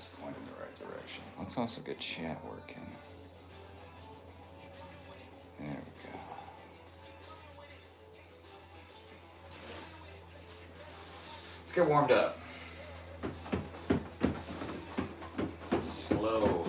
this point in the right direction. Let's also get chat working. There we go. Let's get warmed up. Slowly.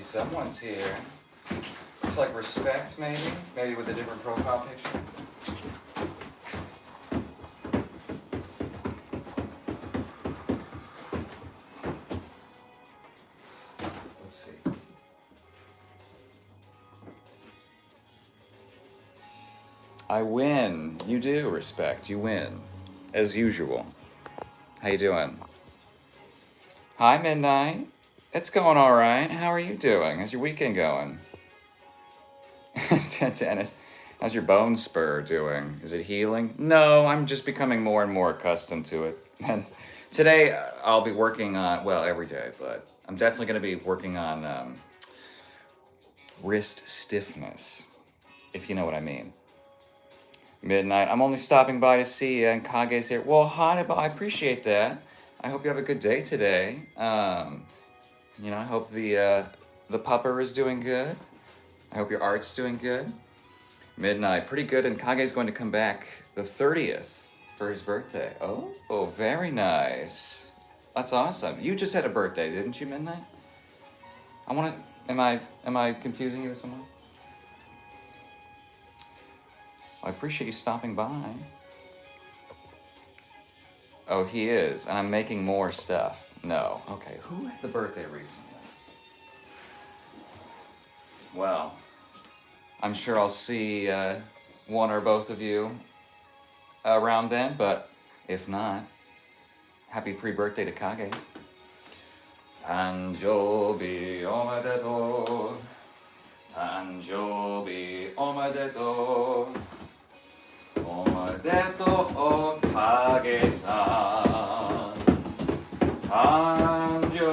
Someone's here. It's like respect, maybe? Maybe with a different profile picture. Let's see. I win. You do, respect. You win. As usual. How you doing? Hi, Midnight. It's going all right. How are you doing? How's your weekend going? Dennis, how's your bone spur doing? Is it healing? No, I'm just becoming more and more accustomed to it. And today I'll be working on, well, every day, but I'm definitely going to be working on wrist stiffness, if you know what I mean. Midnight, I'm only stopping by to see you, and Kage's here. Well, hi, I appreciate that. I hope you have a good day today. You know, I hope the pupper is doing good. I hope your art's doing good. Midnight, pretty good, and Kage's going to come back the 30th for his birthday. Oh, very nice. That's awesome. You just had a birthday, didn't you, Midnight? Am I confusing you with someone? I appreciate you stopping by. Oh, he is, and I'm making more stuff. No. Okay, who had the birthday recently? Well, I'm sure I'll see one or both of you around then, but if not, happy pre-birthday to Kage. Tanjobi omedetou. Tanjobi omedetou. Omedetou Kage-san. Tanjobi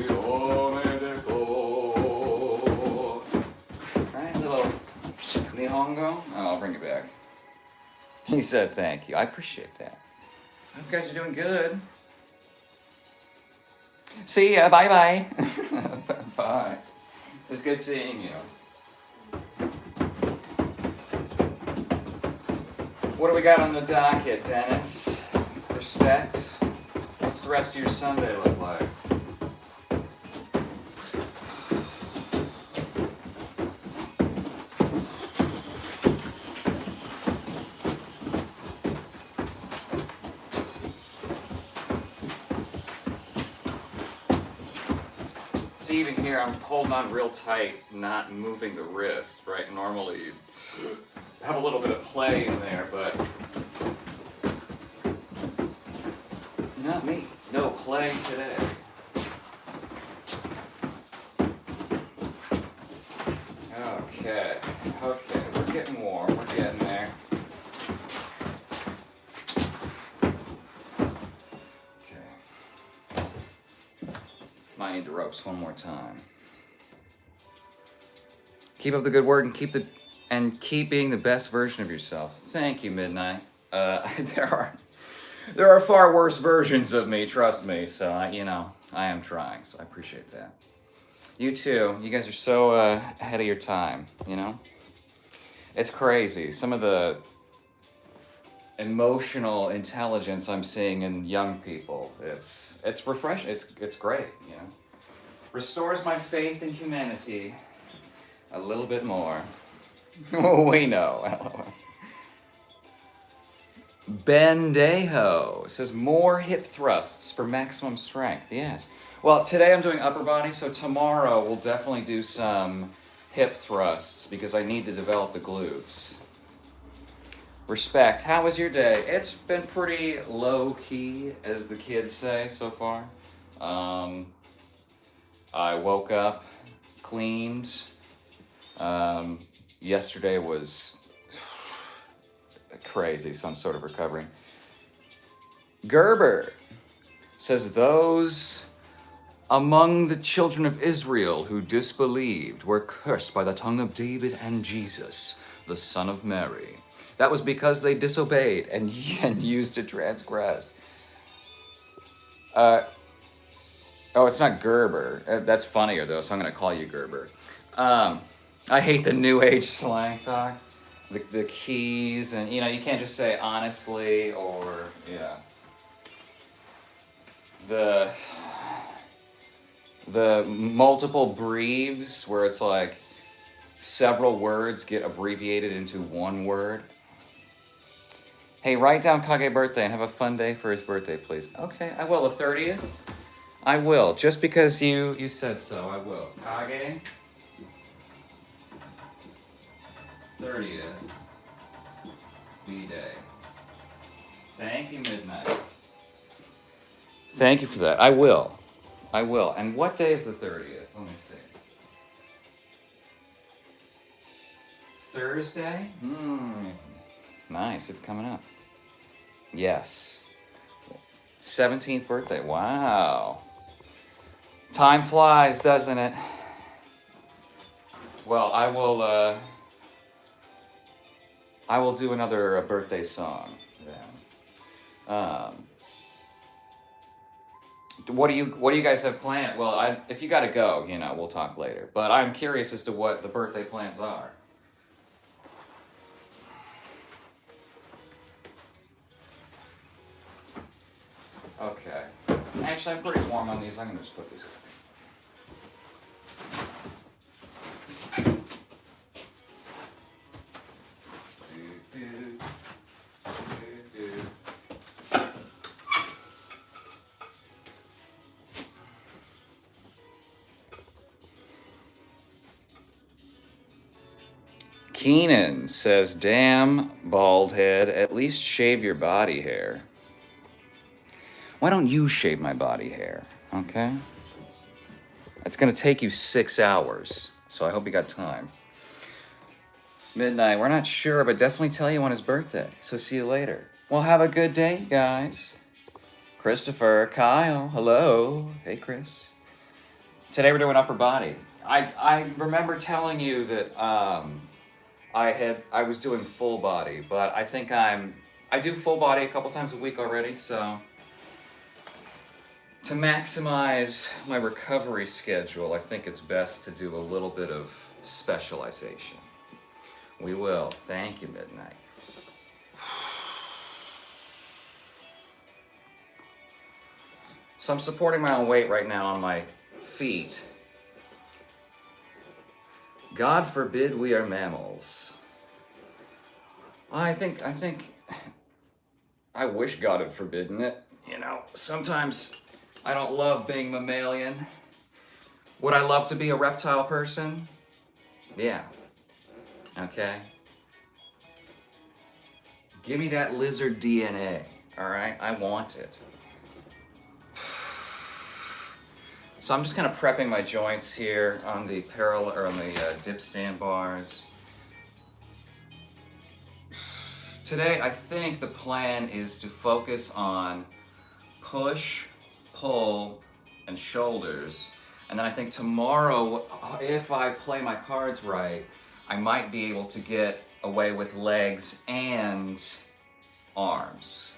omedetou. Alright, little Nihongo. Oh, I'll bring it back. He said thank you. I appreciate that. I hope you guys are doing good. See ya. Bye-bye. Bye. It was good seeing you. What do we got on the docket, Dennis? Respect. What's the rest of your Sunday look like? See, even here, I'm holding on real tight, not moving the wrist, right? Normally, you'd have a little bit of play in there, but not me. No play today. Okay, we're getting warm. We're getting there. Okay. Might need the ropes one more time. Keep up the good work and keep being the best version of yourself. Thank you, Midnight. There are far worse versions of me, trust me. So I am trying. So I appreciate that. You too. You guys are so ahead of your time. You know, it's crazy. Some of the emotional intelligence I'm seeing in young people. It's refreshing. It's great. You know, restores my faith in humanity a little bit more. We know. Bendejo says more hip thrusts for maximum strength. Yes. Well, today I'm doing upper body, so tomorrow we'll definitely do some hip thrusts because I need to develop the glutes. Respect. How was your day? It's been pretty low key, as the kids say so far. I woke up, cleaned. Yesterday was crazy, so I'm sort of recovering. Gerber says, those among the children of Israel who disbelieved were cursed by the tongue of David and Jesus, the son of Mary. That was because they disobeyed and used to transgress. Oh, it's not Gerber. That's funnier, though, so I'm going to call you Gerber. I hate the New Age slang talk. The keys, and, you can't just say honestly or, The multiple breves where it's like several words get abbreviated into one word. Hey, write down Kage birthday and have a fun day for his birthday, please. Okay, I will. The 30th? I will. Just because you said so, I will. Kage. 30th. B-Day. Thank you, Midnight. Thank you for that. I will. And what day is the 30th? Let me see. Thursday? Nice. It's coming up. Yes. 17th birthday. Wow. Time flies, doesn't it? Well, I will do another birthday song then. What do you guys have planned? Well, if you got to go, we'll talk later. But I'm curious as to what the birthday plans are. Okay. Actually, I'm pretty warm on these. I'm gonna just put these. Keenan says, damn, bald head, at least shave your body hair. Why don't you shave my body hair, okay? It's gonna take you 6 hours, so I hope you got time. Midnight, we're not sure, but definitely tell you on his birthday, so see you later. Well, have a good day, guys. Christopher, Kyle, hello. Hey, Chris. Today we're doing upper body. I remember telling you that, I was doing full body, but I think I do full body a couple times a week already, so to maximize my recovery schedule, I think it's best to do a little bit of specialization. We will. Thank you, Midnight. So I'm supporting my own weight right now on my feet. God forbid we are mammals. I wish God had forbidden it. Sometimes I don't love being mammalian. Would I love to be a reptile person? Yeah. Okay. Give me that lizard DNA, all right? I want it. So I'm just kind of prepping my joints here on the dip stand bars. Today, I think the plan is to focus on push, pull, and shoulders. And then I think tomorrow, if I play my cards right, I might be able to get away with legs and arms.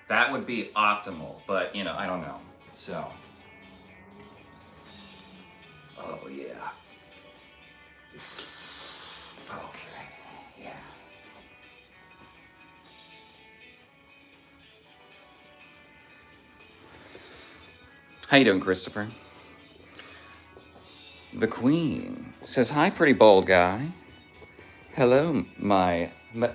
That would be optimal, but I don't know. So. Oh, yeah. Okay, yeah. How you doing, Christopher? The Queen says, hi, pretty bold guy. Hello,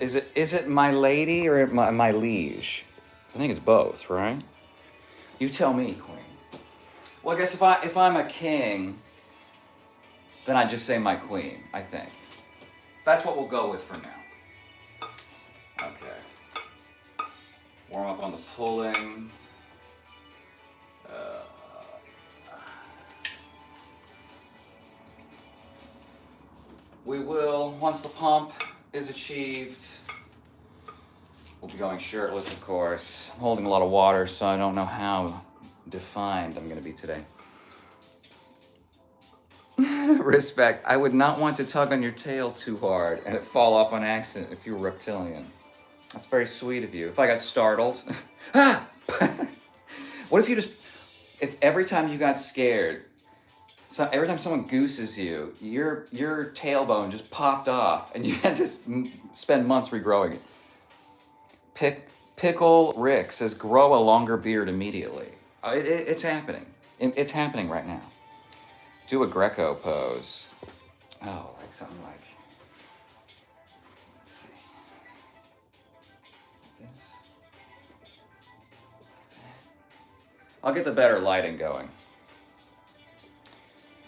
is it my lady or my liege? I think it's both, right? You tell me, Queen. Well, I guess if I'm a king, then I just say my queen, I think. That's what we'll go with for now. Okay. Warm up on the pulling. We will, once the pump is achieved, we'll be going shirtless, of course. I'm holding a lot of water, so I don't know how defined I'm going to be today. Respect. I would not want to tug on your tail too hard and it fall off on accident if you were reptilian. That's very sweet of you. If I got startled. Ah! What if you just, if every time you got scared, so every time someone gooses you, your tailbone just popped off and you had to spend months regrowing it. Pickle Rick says, grow a longer beard immediately. It's happening. It's happening right now. Do a Greco pose. Oh, like something like, let's see. This. Like that. I'll get the better lighting going.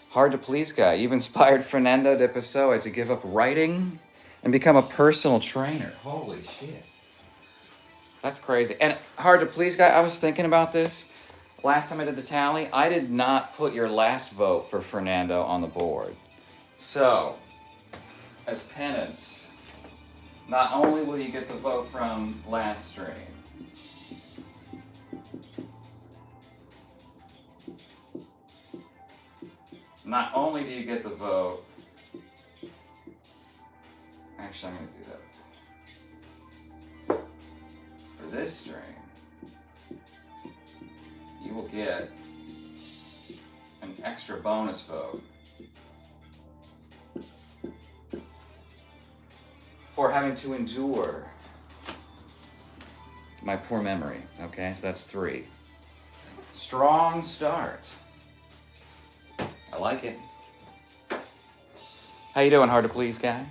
Hard to please guy. You've inspired Fernando de Pessoa to give up writing and become a personal trainer. Holy shit. That's crazy. And hard to please guy, I was thinking about this. Last time I did the tally, I did not put your last vote for Fernando on the board. So, as penance, not only will you get the vote from last stream, not only do you get the vote, actually I'm going to do that. For this stream, you will get an extra bonus vote for having to endure my poor memory. Okay, so that's 3. Strong start. I like it. How you doing, hard to please guy?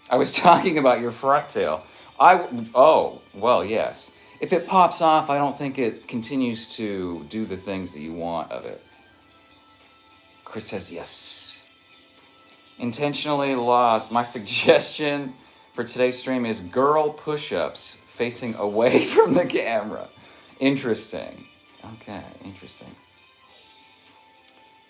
I was talking about your front tail. Oh, well, yes. If it pops off, I don't think it continues to do the things that you want of it. Chris says yes. Intentionally lost. My suggestion for today's stream is girl push-ups facing away from the camera. Interesting. Okay, interesting.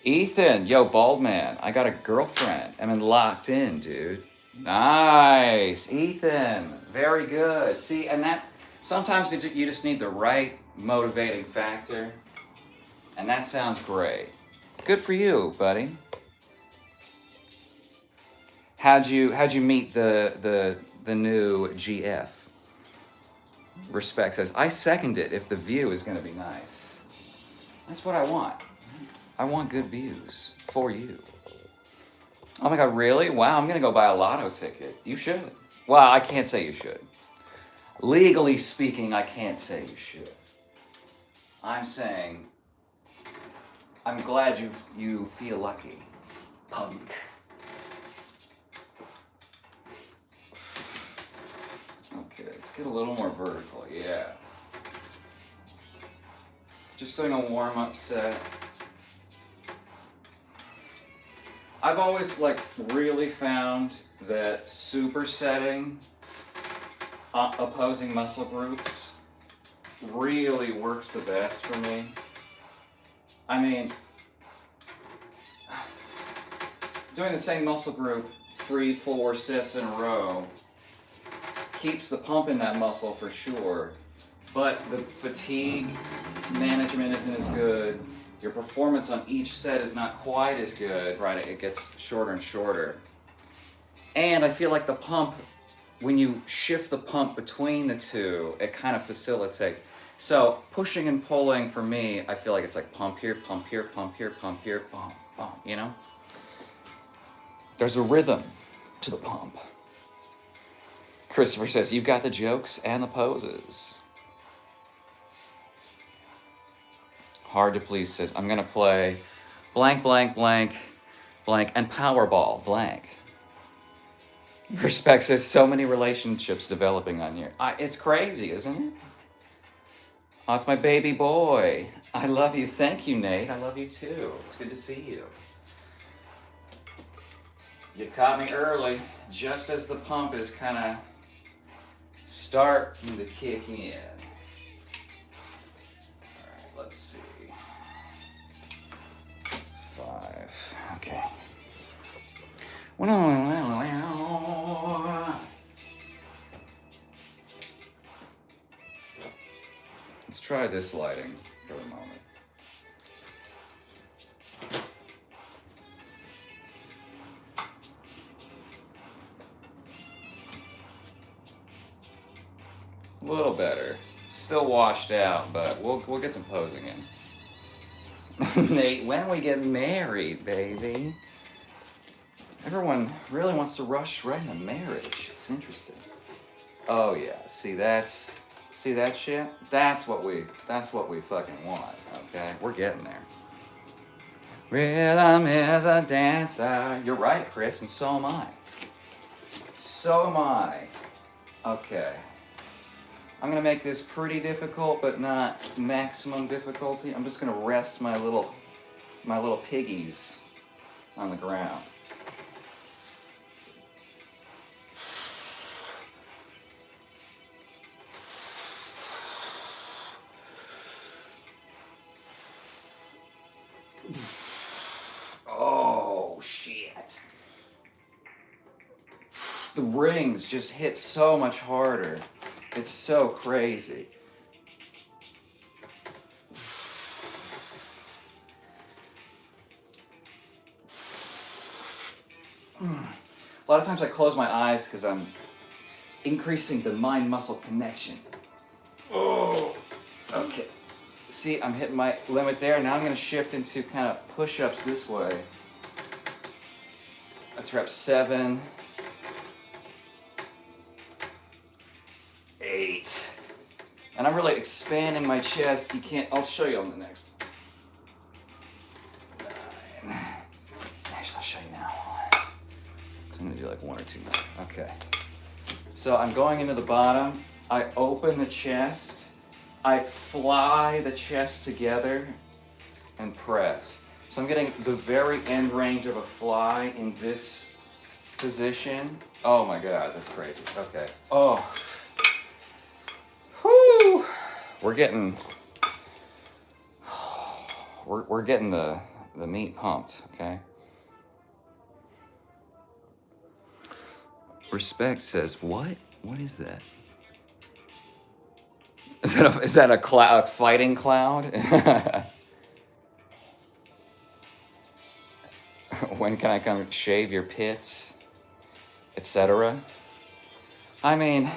Ethan, yo, bald man, I got a girlfriend. I'm locked in, dude. Nice, Ethan, very good. See, and that, sometimes you just need the right motivating factor, and that sounds great. Good for you, buddy. How'd you meet the new GF? Respect says, I second it if the view is going to be nice. That's what I want. I want good views for you. Oh my God, really? Wow, I'm going to go buy a lotto ticket. You should. Well, I can't say you should. Legally speaking, I can't say you should. I'm saying, I'm glad you feel lucky, punk. Okay, let's get a little more vertical, yeah. Just doing a warm-up set. I've always really found that supersetting opposing muscle groups really works the best for me. I mean, doing the same muscle group 3-4 sets in a row keeps the pump in that muscle for sure, but the fatigue management isn't as good. Your performance on each set is not quite as good, right? It gets shorter and shorter. And I feel like the pump, when you shift the pump between the two, it kind of facilitates. So pushing and pulling for me, I feel like it's like pump here, pump here, pump here, pump here, pump, pump, you know? There's a rhythm to the pump. Christopher says, you've got the jokes and the poses. Hard to please says, I'm going to play blank, blank, blank, blank, and Powerball, blank. Respect says, so many relationships developing on here. It's crazy, isn't it? Oh, it's my baby boy. I love you. Thank you, Nate. I love you too. It's good to see you. You caught me early, just as the pump is kind of starting to kick in. All right, let's see. 5. Okay. Let's try this lighting for the moment. A little better. Still washed out, but we'll get some posing in. Nate, when we get married, baby. Everyone really wants to rush right into marriage. It's interesting. Oh yeah, see that shit? That's what we fucking want, okay? We're getting there. Rhythm is a dancer. You're right, Chris, and so am I. So am I. Okay. I'm gonna make this pretty difficult, but not maximum difficulty. I'm just gonna rest my little piggies on the ground. Oh, shit. The rings just hit so much harder. It's so crazy. A lot of times I close my eyes because I'm increasing the mind-muscle connection. Oh, okay. See, I'm hitting my limit there. Now I'm going to shift into kind of push-ups this way. That's rep 7. 8. And I'm really expanding my chest. You can't, I'll show you on the next. 9. Actually, I'll show you now. So I'm going to do like 1 or 2 more. Okay. So I'm going into the bottom. I open the chest. I fly the chest together and press. So I'm getting the very end range of a fly in this position. Oh my God, that's crazy. Okay. Oh. Whoo. We're getting the meat pumped, okay? Respect says, what? What is that? Is that a cloud, fighting cloud? When can I come shave your pits, etc.? I mean,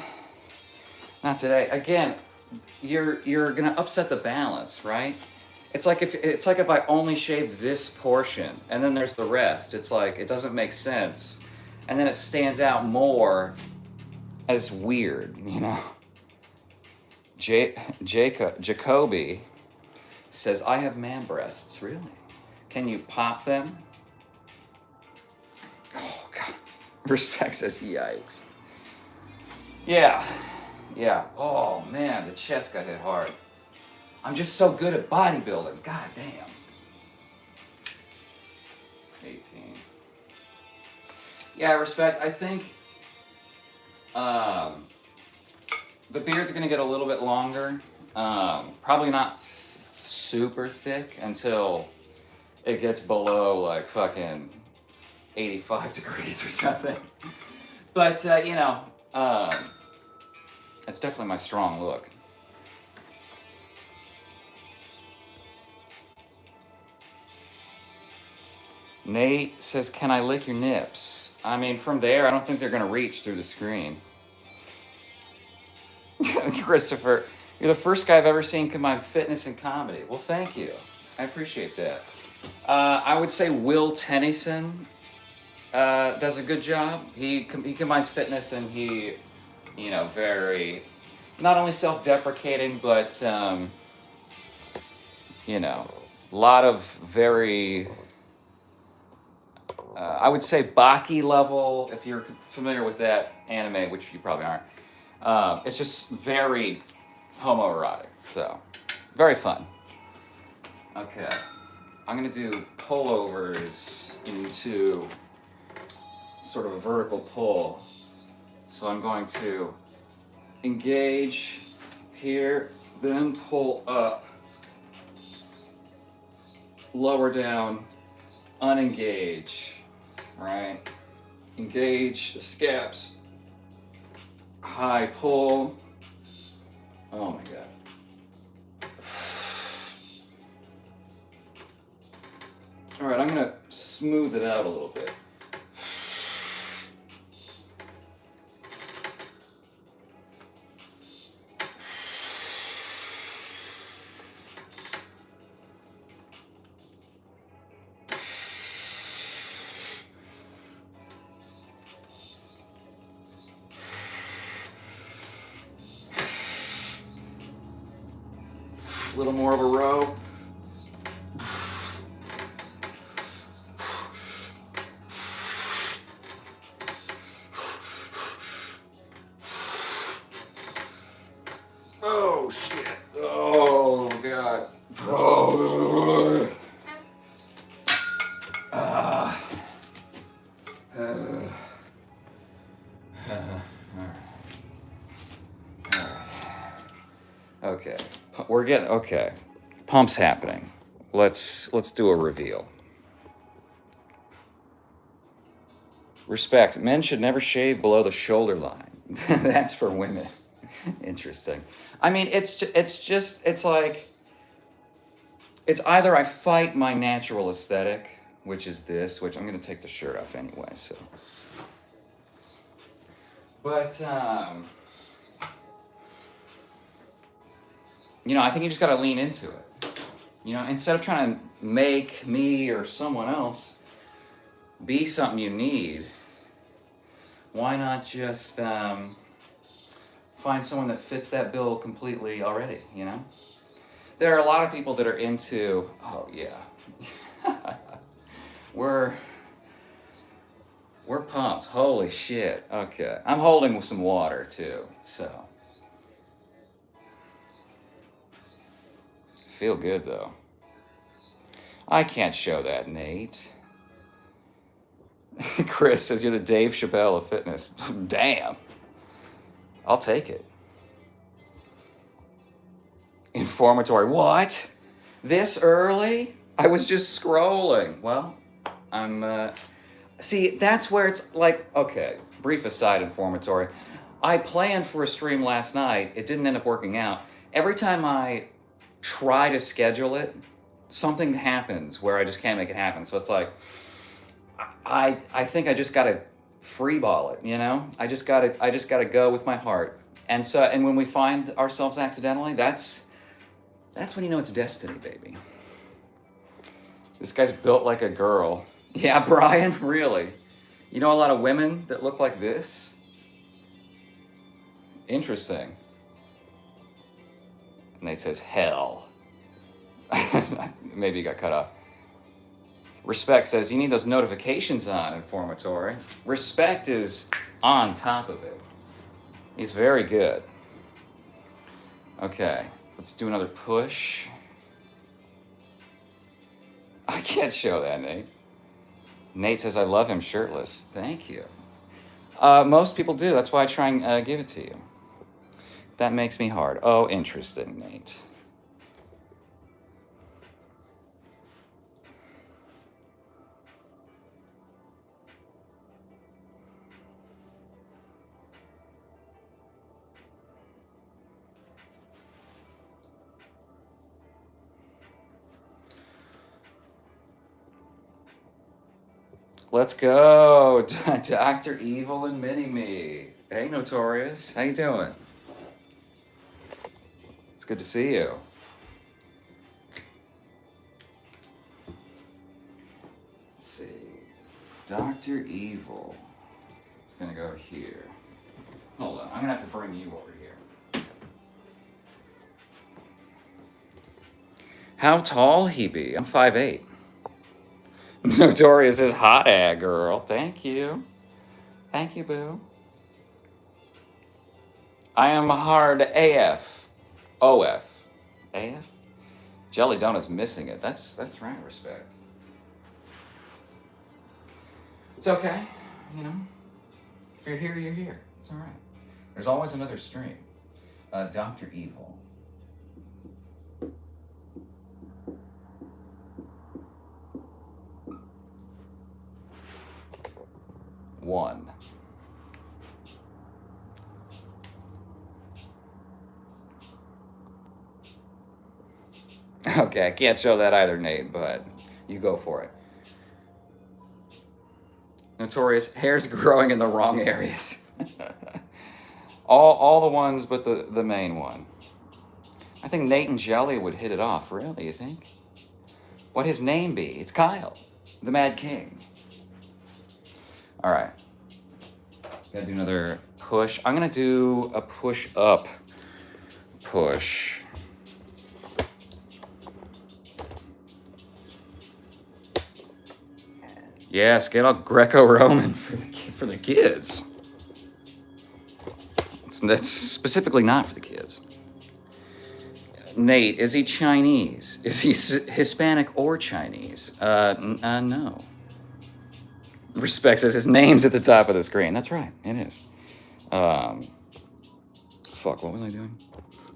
not today. Again, you're gonna upset the balance, right? It's like if I only shaved this portion and then there's the rest. It's like it doesn't make sense, and then it stands out more as weird, you know. Jacoby says, I have man breasts. Really? Can you pop them? Oh, God. Respect says, yikes. Yeah. Oh, man, the chest got hit hard. I'm just so good at bodybuilding. God damn. 18. Yeah, Respect. I think the beard's gonna get a little bit longer. Probably not super thick until it gets below like fucking 85 degrees or something. But you know, it's definitely my strong look. Nate says, can I lick your nips? I mean, from there, I don't think they're gonna reach through the screen. Christopher, you're the first guy I've ever seen combine fitness and comedy. Well, thank you. I appreciate that. I would say Will Tennyson does a good job. He combines fitness and he, you know, very, not only self-deprecating, but, you know, a lot of very, I would say Baki level, if you're familiar with that anime, which you probably aren't. It's just very homoerotic, so very fun. Okay, I'm gonna do pullovers into sort of a vertical pull. So I'm going to engage here, then pull up, lower down, unengage, right? Engage the scaps, high pull. Oh my God. All right, I'm gonna smooth it out a little bit. A little more of a row. Oh shit. Oh God. Oh. Okay, we're getting, okay. Pump's happening. Let's do a reveal. Respect. Men should never shave below the shoulder line. That's for women. Interesting. I mean, it's like, it's either I fight my natural aesthetic, which is this, which I'm going to take the shirt off anyway, so. But, you know, I think you just got to lean into it. You know, instead of trying to make me or someone else be something you need, why not just find someone that fits that bill completely already, you know? There are a lot of people that are into, oh yeah, we're pumped, holy shit, okay. I'm holding with some water too, so. Feel good though. I can't show that, Nate. Chris says you're the Dave Chappelle of fitness. Damn. I'll take it. Informatory. What? This early? I was just scrolling. Well, I'm, see, that's where it's like, okay, brief aside, informatory. I planned for a stream last night. It didn't end up working out. Every time I try to schedule it, something happens where I just can't make it happen. So it's like, I think I just gotta freeball it, you know? I just gotta go with my heart. And so, and when we find ourselves accidentally, that's when you know it's destiny, baby. This guy's built like a girl. Yeah, Brian, really? You know a lot of women that look like this? Interesting. Nate says, hell. Maybe he got cut off. Respect says, you need those notifications on, informatory. Respect is on top of it. He's very good. Okay, let's do another push. I can't show that, Nate. Nate says, I love him shirtless. Thank you. Most people do. That's why I try and give it to you. That makes me hard. Oh, interesting, Nate. Let's go, Dr. Evil and Mini-Me. Hey, Notorious, how you doing? It's good to see you. Let's see, Dr. Evil. It's gonna go here. Hold on, I'm gonna have to bring you over here. How tall he be? I'm 5'8". Notorious is hot ad girl. Thank you. Thank you, boo. I am hard AF. OF. AF? Jelly Donut's missing it. That's right, respect. It's okay. you know, if you're here, you're here. It's all right. There's always another stream. Dr. Evil. One. Okay, I can't show that either, Nate, but you go for it. Notorious, hair's growing in the wrong areas. all the ones but the main one. I think Nate and Jelly would hit it off, really, you think? What'd his name be? It's Kyle, the Mad King. All right. Gotta do another push. I'm gonna do a push-up push. Yes, get all Greco-Roman for the kids. That's specifically not for the kids. Nate, is he Chinese? Is he Hispanic or Chinese? No. Respect says his name's at the top of the screen. That's right, it is. Fuck, what was I doing?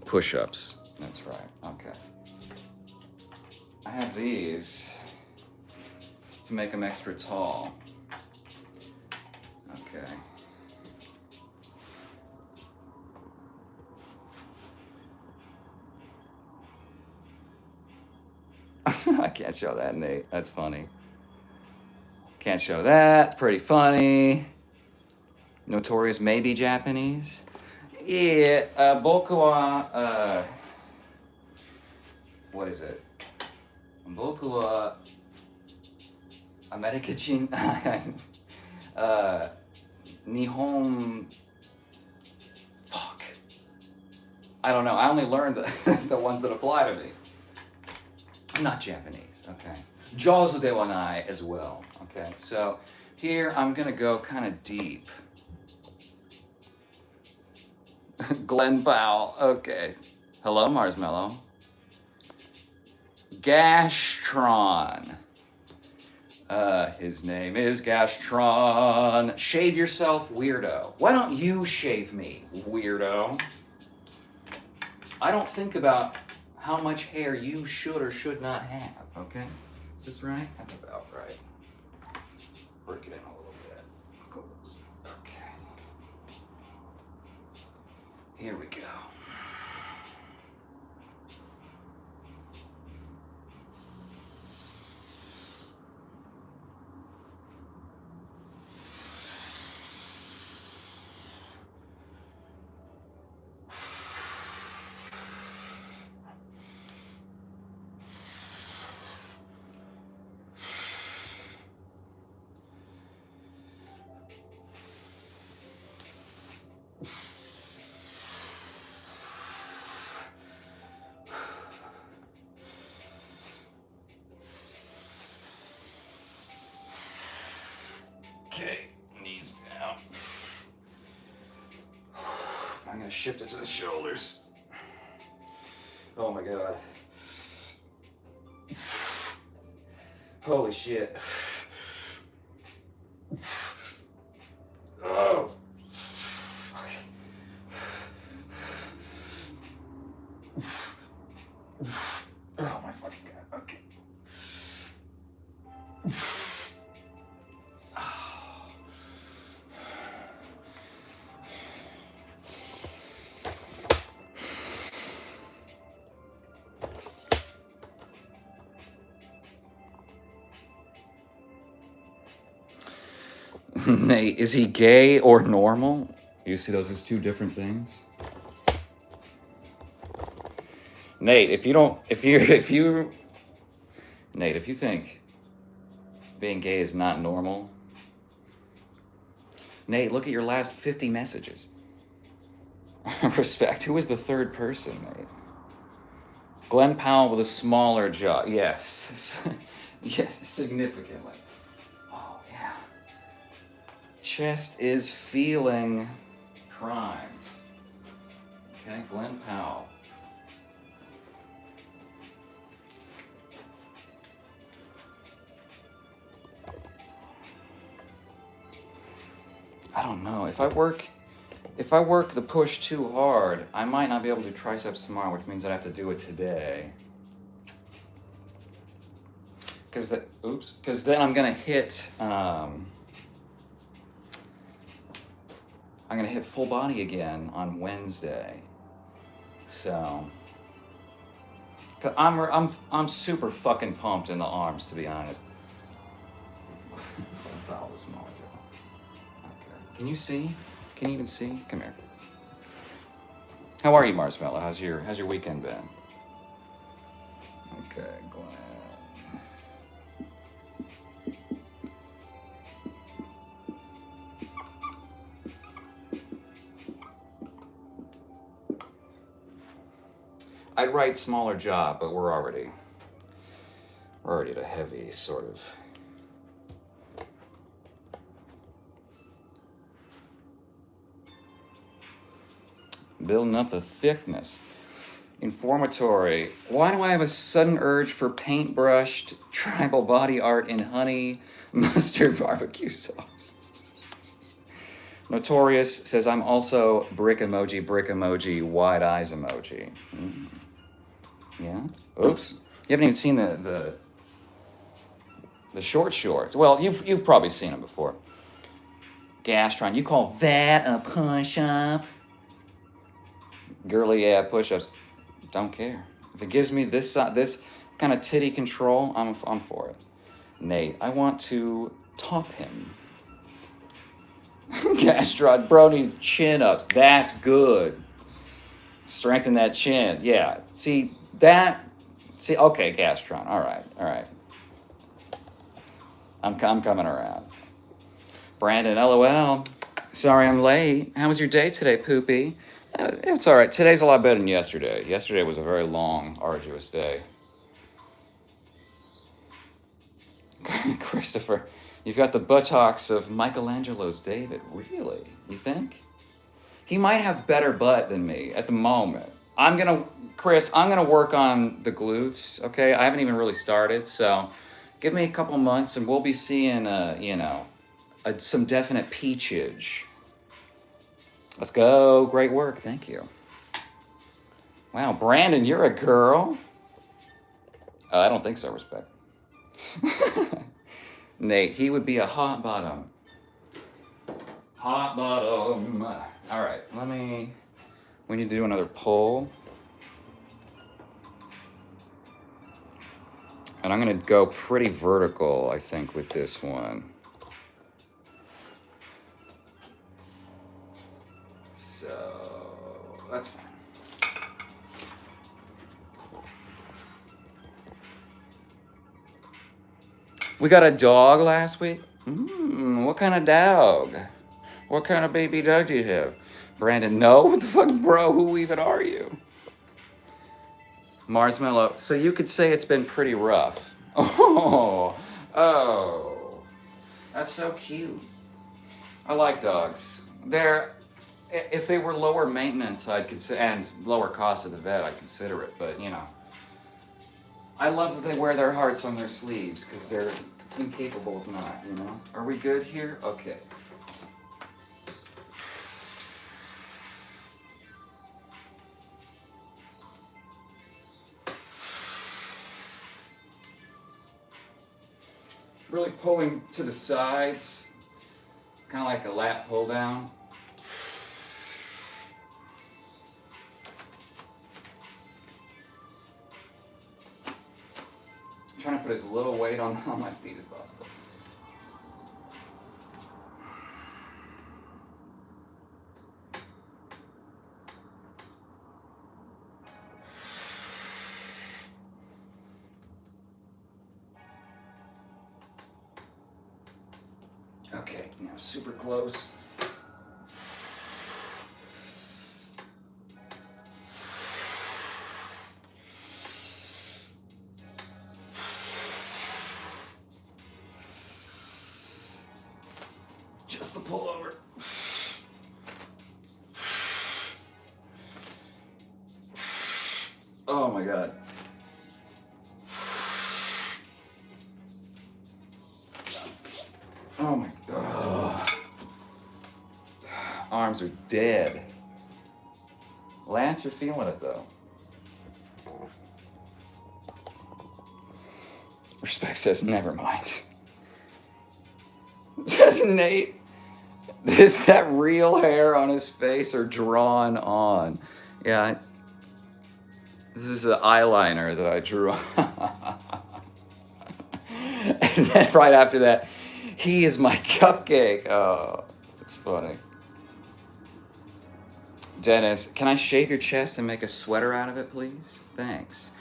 Push-ups. That's right, okay. I have these to make them extra tall. Okay. I can't show that, Nate. That's funny. Can't show that. Pretty funny. Notorious maybe Japanese. Yeah, boku wa, what is it? Boku wa America Jin, Nihon, fuck. I don't know, I only learned the ones that apply to me. I'm not Japanese, okay. Jozu de wa nai as well, okay. So here I'm gonna go kind of deep. Glenn Powell, okay. Hello, Marshmallow. Gastron. His name is Gastron. Shave yourself, weirdo. Why don't you shave me, weirdo? I don't think about how much hair you should or should not have, okay? Is this right? That's about right. Work it in a little bit. Close. Okay. Here we go. Okay, knees down. I'm gonna shift it to the shoulders. Oh my god. Holy shit. Oh. Oh my fucking god. Okay. Nate, is he gay or normal? You see those as two different things? Nate, if you think being gay is not normal, Nate, look at your last 50 messages. Respect. Who is the third person, Nate? Glenn Powell with a smaller jaw. Yes. Yes, significantly. Oh, yeah. Chest is feeling primed. Okay, Glenn Powell. I don't know. If I work the push too hard, I might not be able to do triceps tomorrow, which means I have to do it today. Because then I'm gonna hit full body again on Wednesday. So, cause I'm super fucking pumped in the arms, to be honest. Probably smaller jaw. Okay. Can you see? Can you even see? Come here. How are you, Marshmallow? How's your weekend been? Okay, Glenn. I'd write smaller job, but we're already at a heavy sort of. Building up the thickness. Informatory. Why do I have a sudden urge for paintbrushed tribal body art in honey mustard barbecue sauce? Notorious says I'm also brick emoji, wide eyes emoji. Yeah. Oops. You haven't even seen the short shorts. Well, you've probably seen them before. Gastron. You call that a push-up? Girly push-ups. Don't care. If it gives me this kind of titty control, I'm for it. Nate, I want to top him. Gastron, bro needs chin-ups. That's good. Strengthen that chin. Yeah. See, okay, Gastron. All right. I'm coming around. Brandon, LOL. Sorry I'm late. How was your day today, Poopy? It's all right. Today's a lot better than yesterday. Yesterday was a very long, arduous day. Christopher, you've got the buttocks of Michelangelo's David. Really? You think? He might have better butt than me at the moment. Chris, I'm gonna work on the glutes, okay? I haven't even really started, so give me a couple months and we'll be seeing, some definite peachage. Let's go. Great work. Thank you. Wow, Brandon, you're a girl? I don't think so, respect. Nate, he would be a hot bottom. Hot bottom. All right, we need to do another poll. And I'm going to go pretty vertical, I think, with this one. So, that's fine. We got a dog last week? What kind of dog? What kind of baby dog do you have? Brandon, no? What the fuck, bro? Who even are you? Marshmallow. So you could say it's been pretty rough. Oh. That's so cute. I like dogs. If they were lower maintenance, I'd consider, and lower cost of the vet, I'd consider it. But, I love that they wear their hearts on their sleeves because they're incapable of not, Are we good here? Okay. Really pulling to the sides, kind of like a lat pull down. I'm trying to put as little weight on my feet as possible. Okay, now super close. Just the pullover. Oh my God. Oh my God. arms are dead. Lance, you're feeling it though. Respect says, never mind. Does Nate, is that real hair on his face or drawn on? Yeah, this is an eyeliner that I drew on. And then right after that, he is my cupcake. Oh, it's funny. Dennis, can I shave your chest and make a sweater out of it, please? Thanks.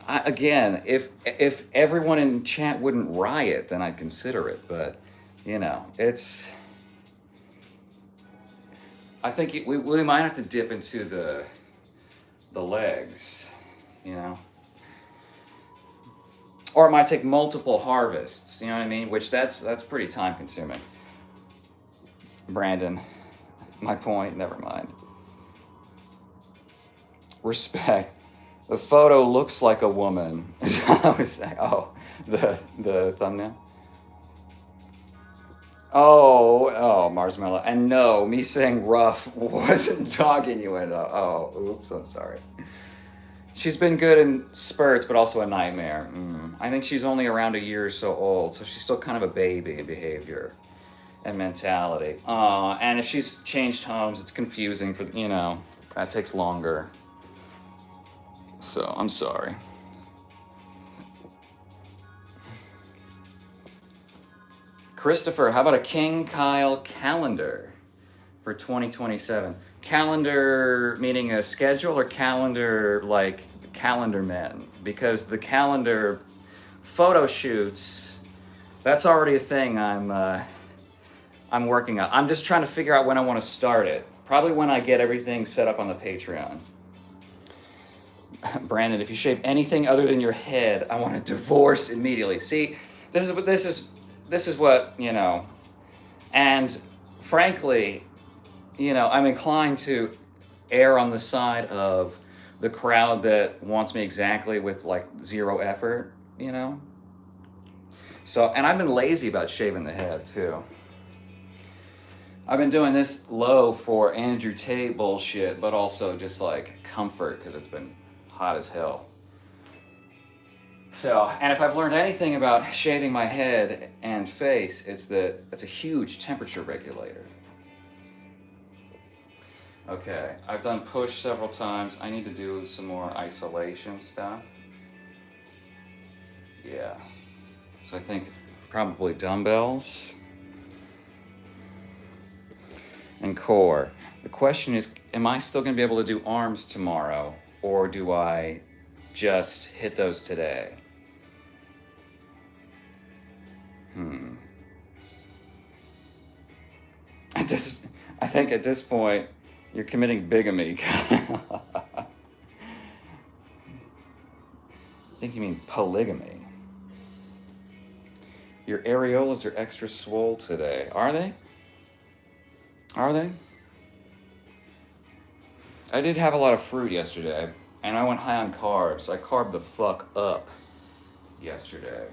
Again, if everyone in chat wouldn't riot, then I'd consider it. But, you know, it's... I think we might have to dip into the legs, you know? Or it might take multiple harvests, you know what I mean? Which that's pretty time consuming. Brandon, my point, never mind. Respect. The photo looks like a woman. I was saying, oh, the thumbnail. Oh, Marsmello. And no, me saying rough wasn't talking you into. Oh, oops, I'm sorry. She's been good in spurts, but also a nightmare. I think she's only around a year or so old, so she's still kind of a baby in behavior and mentality. And if she's changed homes, it's confusing for, you know, that takes longer. So, I'm sorry. Christopher, how about a King Kyle calendar for 2027? Calendar meaning a schedule or calendar like calendar men? Because the calendar photo shoots, that's already a thing I'm working on. I'm just trying to figure out when I want to start it. Probably when I get everything set up on the Patreon. Brandon, if you shave anything other than your head, I want a divorce immediately. See, this is what, you know, and frankly, you know, I'm inclined to err on the side of the crowd that wants me exactly with like zero effort, you know? So, and I've been lazy about shaving the head too. I've been doing this low for Andrew Tate bullshit, but also just like comfort because it's been hot as hell. So, and if I've learned anything about shaving my head and face, it's that it's a huge temperature regulator. Okay, I've done push several times. I need to do some more isolation stuff. Yeah. So I think probably dumbbells and core. The question is, am I still going to be able to do arms tomorrow, or do I just hit those today? I think at this point, you're committing bigamy. I think you mean polygamy. Your areolas are extra swole today. Are they? Are they? I did have a lot of fruit yesterday, and I went high on carbs. So I carbed the fuck up yesterday.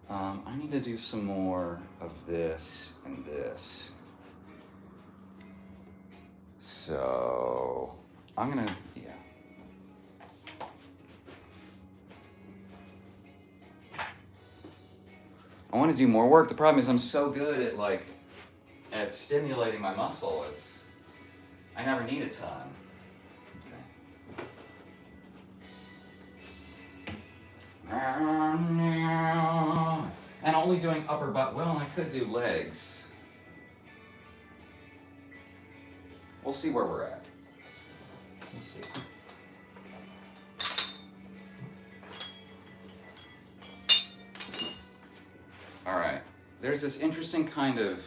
I need to do some more of this and this. So, I'm gonna, yeah. I want to do more work. The problem is I'm so good at stimulating my muscle. I never need a ton. And only doing upper butt. Well, I could do legs. We'll see where we're at. We'll see. All right. There's this interesting kind of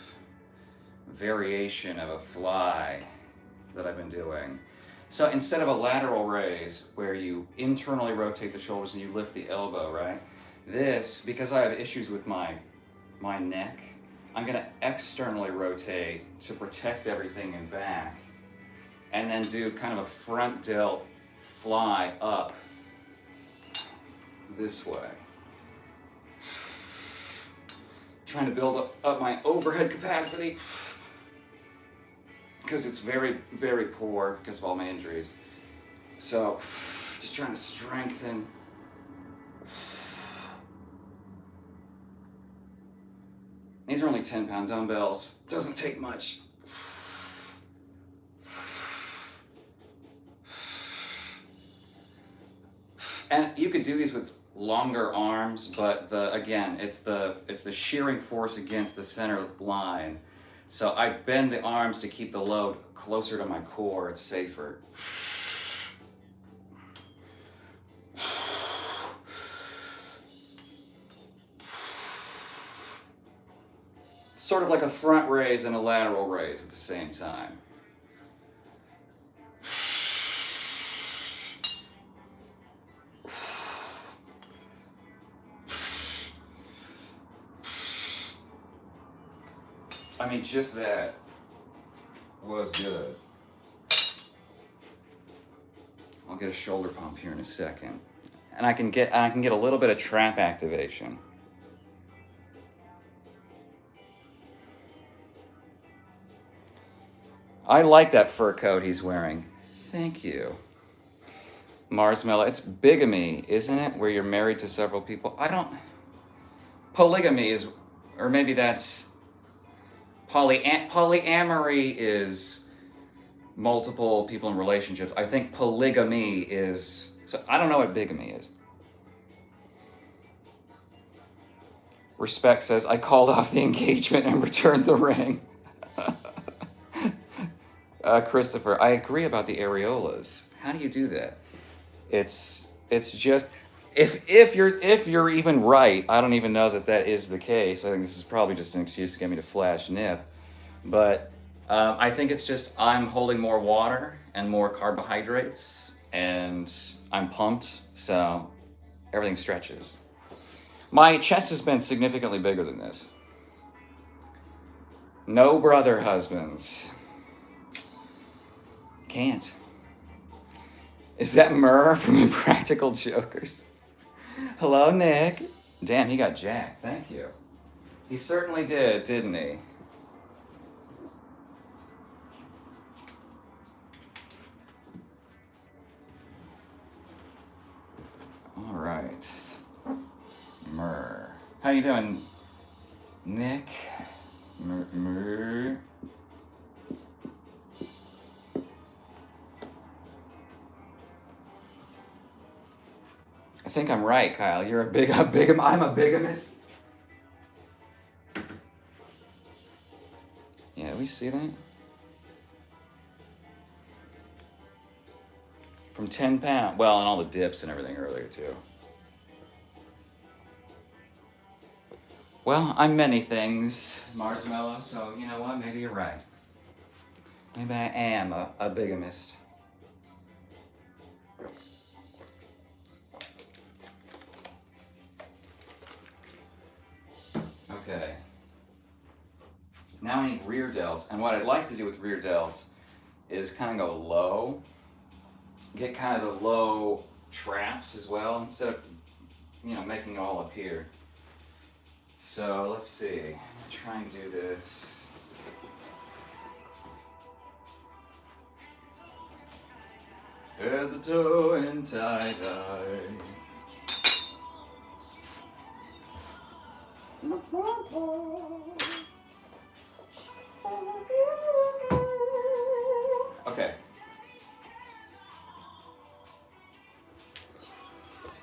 variation of a fly that I've been doing. So instead of a lateral raise where you internally rotate the shoulders and you lift the elbow, right? This, because I have issues with my neck, I'm gonna externally rotate to protect everything in back, and then do kind of a front delt fly up this way. Trying to build up my overhead capacity. because it's very, very poor because of all my injuries. So, just trying to strengthen. These are only 10-pound dumbbells. Doesn't take much. And you could do these with longer arms, but again, it's the shearing force against the center line. So I bend the arms to keep the load closer to my core. It's safer. Sort of like a front raise and a lateral raise at the same time. I mean, just that was good. I'll get a shoulder pump here in a second. And I can get a little bit of trap activation. I like that fur coat he's wearing. Thank you. Marsmello, it's bigamy, isn't it? Where you're married to several people. Polygamy is, or maybe that's, polyamory is multiple people in relationships. I think polygamy is, so I don't know what bigamy is. Respect says, I called off the engagement and returned the ring. Christopher, I agree about the areolas. How do you do that? It's just, if you're even right, I don't even know that is the case. I think this is probably just an excuse to get me to flash nip. But I think it's just I'm holding more water and more carbohydrates, and I'm pumped, so everything stretches. My chest has been significantly bigger than this. No brother husbands. Can't. Is that Murr from Impractical Jokers? Hello, Nick. Damn, he got jacked. Thank you. He certainly did, didn't he? All right. Murr. How you doing, Nick? Murr. I think I'm right, Kyle. You're I'm a bigamist. Yeah, we see that. From 10 pounds. Well, and all the dips and everything earlier, too. Well, I'm many things, Marsmello, so you know what? Maybe you're right. Maybe I am a bigamist. Okay. Now I need rear delts, and what I'd like to do with rear delts is kind of go low, get kind of the low traps as well, instead of, making it all up here. So let's see, I'm gonna try and do this. Head to toe and tie-dye. Okay.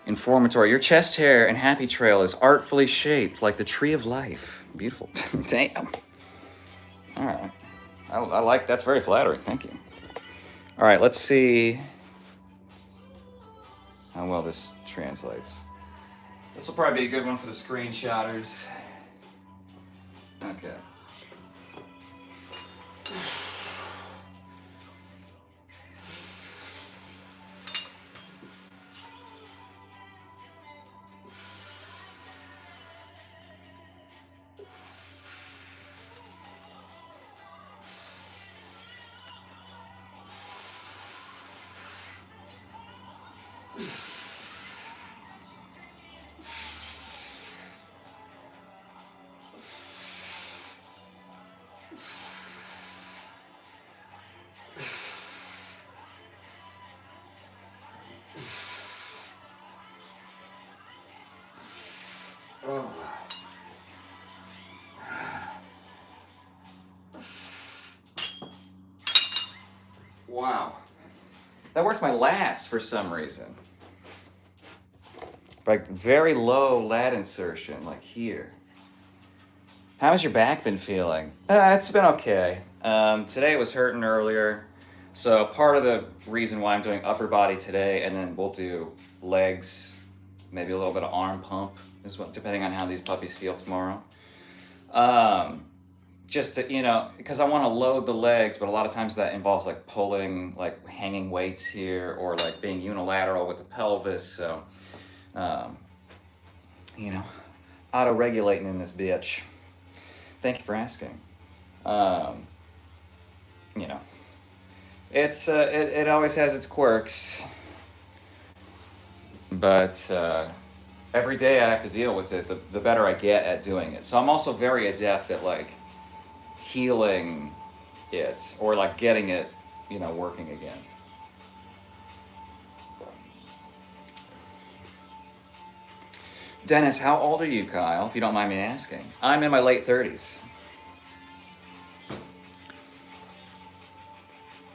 Informatory. Your chest hair and happy trail is artfully shaped like the tree of life. Beautiful. Damn. All right. I like, that's very flattering. Thank you. All right, let's see how well this translates. This will probably be a good one for the screenshotters. Okay. Wow. That worked my lats for some reason. Like very low lat insertion, like here. How's your back been feeling? It's been okay. Today was hurting earlier. So part of the reason why I'm doing upper body today, and then we'll do legs, maybe a little bit of arm pump, is what, depending on how these puppies feel tomorrow. Just to, because I want to load the legs, but a lot of times that involves like pulling, like hanging weights here, or like being unilateral with the pelvis. So, auto-regulating in this bitch. Thank you for asking. It's it always has its quirks, but every day I have to deal with it. The better I get at doing it. So I'm also very adept at like healing it, or like getting it, working again. Dennis, how old are you, Kyle, if you don't mind me asking? I'm in my late 30s.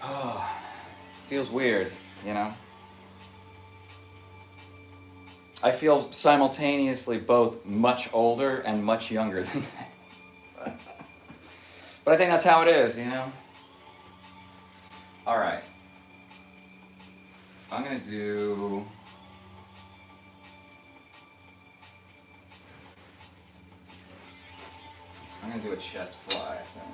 Oh, feels weird, I feel simultaneously both much older and much younger than that. But I think that's how it is, All right. I'm going to do... I'm going to do a chest fly, I think.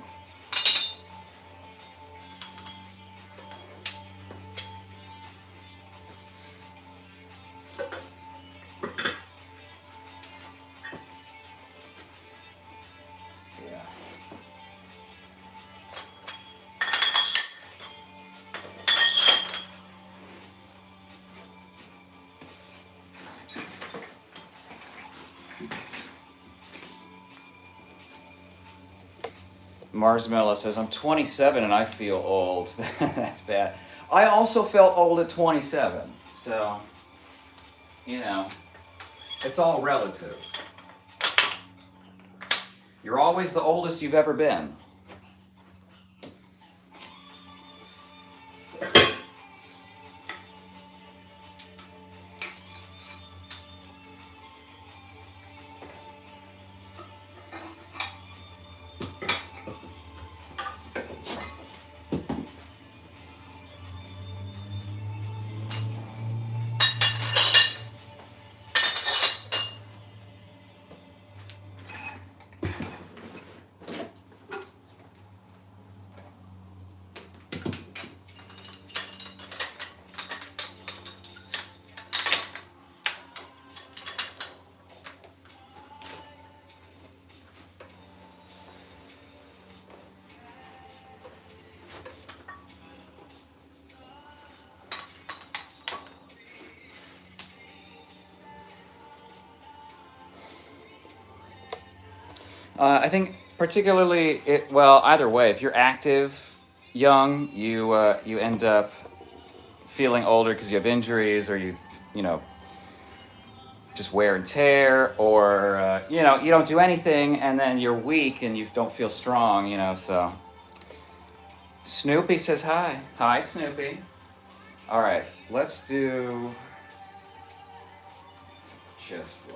Marsmella says, I'm 27 and I feel old. That's bad. I also felt old at 27. So, it's all relative. You're always the oldest you've ever been. I think particularly, either way, if you're active, young, you end up feeling older because you have injuries, or you just wear and tear, or you don't do anything and then you're weak and you don't feel strong, so. Snoopy says hi. Hi, Snoopy. All right, let's do chest fly.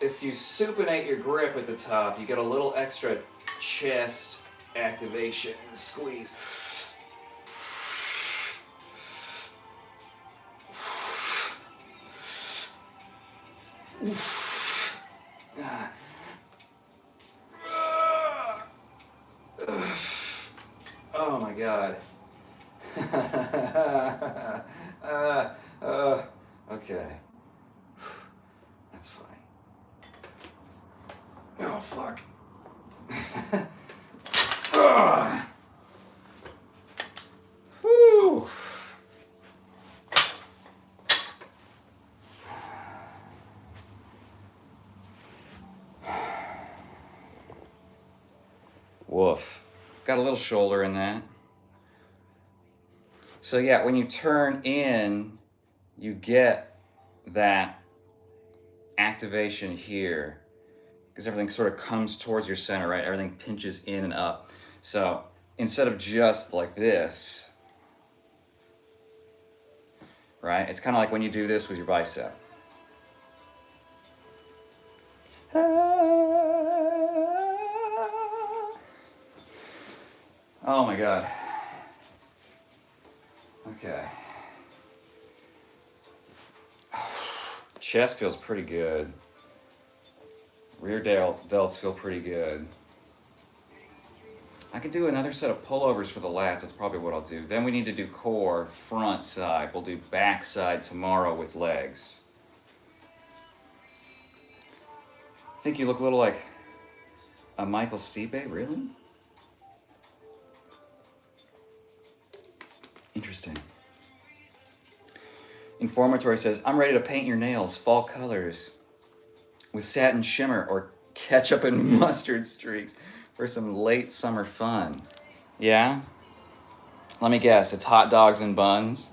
If you supinate your grip at the top, you get a little extra chest activation and squeeze. Okay. That's fine. Oh, fuck. Whew. Woof. Got a little shoulder in that. So yeah, when you turn in, you get that activation here because everything sort of comes towards your center, right? Everything pinches in and up. So instead of just like this, right? It's kind of like when you do this with your bicep. Oh my God. Okay. Chest feels pretty good. Rear delts feel pretty good. I could do another set of pullovers for the lats. That's probably what I'll do. Then we need to do core, front side. We'll do back side tomorrow with legs. I think you look a little like a Michael Stipe, really? Interesting. Informatory says, I'm ready to paint your nails, fall colors, with satin shimmer or ketchup and mustard streaks for some late summer fun. Yeah? Let me guess, it's hot dogs and buns?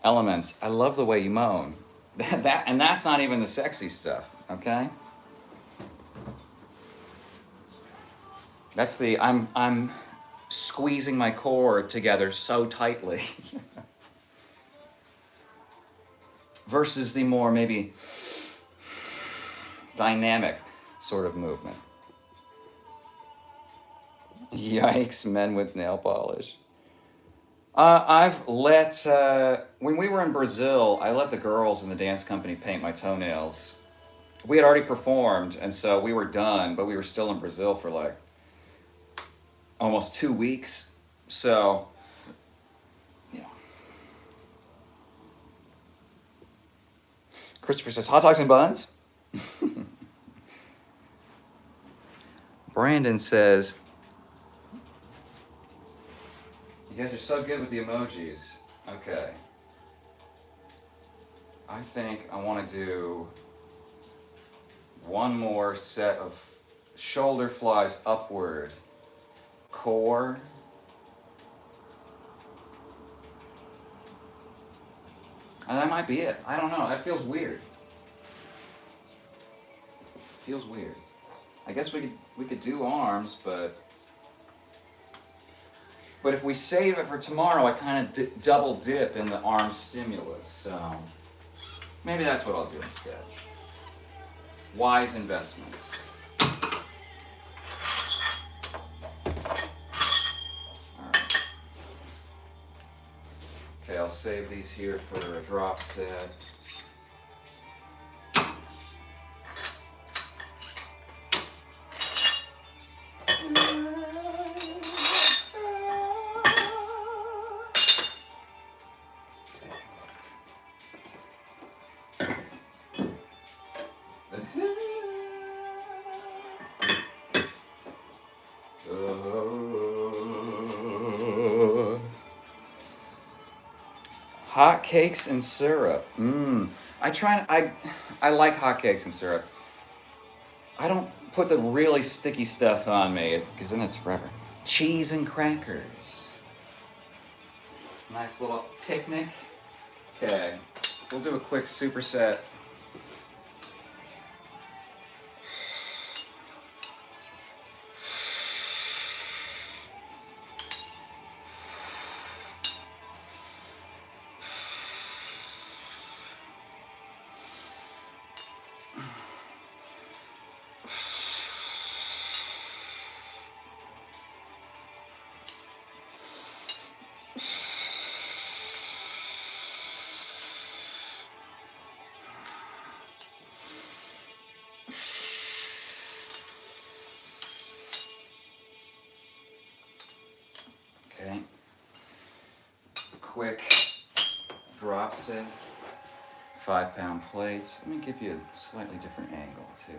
Elements, I love the way you moan. And that's not even the sexy stuff, okay? That's the, I'm squeezing my core together so tightly. Versus the more maybe dynamic sort of movement. Yikes, men with nail polish. I've let, when we were in Brazil, I let the girls in the dance company paint my toenails. We had already performed, and so we were done, but we were still in Brazil for like almost 2 weeks. So, you know. Christopher says, hot dogs and buns? Brandon says, you guys are so good with the emojis. Okay. I think I want to do one more set of shoulder flies upward. Core. And that might be it. I don't know. That feels weird. Feels weird. I guess we could do arms, but if we save it for tomorrow, I kind of double dip in the arm stimulus. So maybe that's what I'll do instead. Wise investments. All right. Okay, I'll save these here for a drop set. Hot cakes and syrup. I like hot cakes and syrup. I don't put the really sticky stuff on me because then it's forever. Cheese and crackers. Nice little picnic. Okay, we'll do a quick superset. quick drop sit. 5-pound plates. Let me give you a slightly different angle too.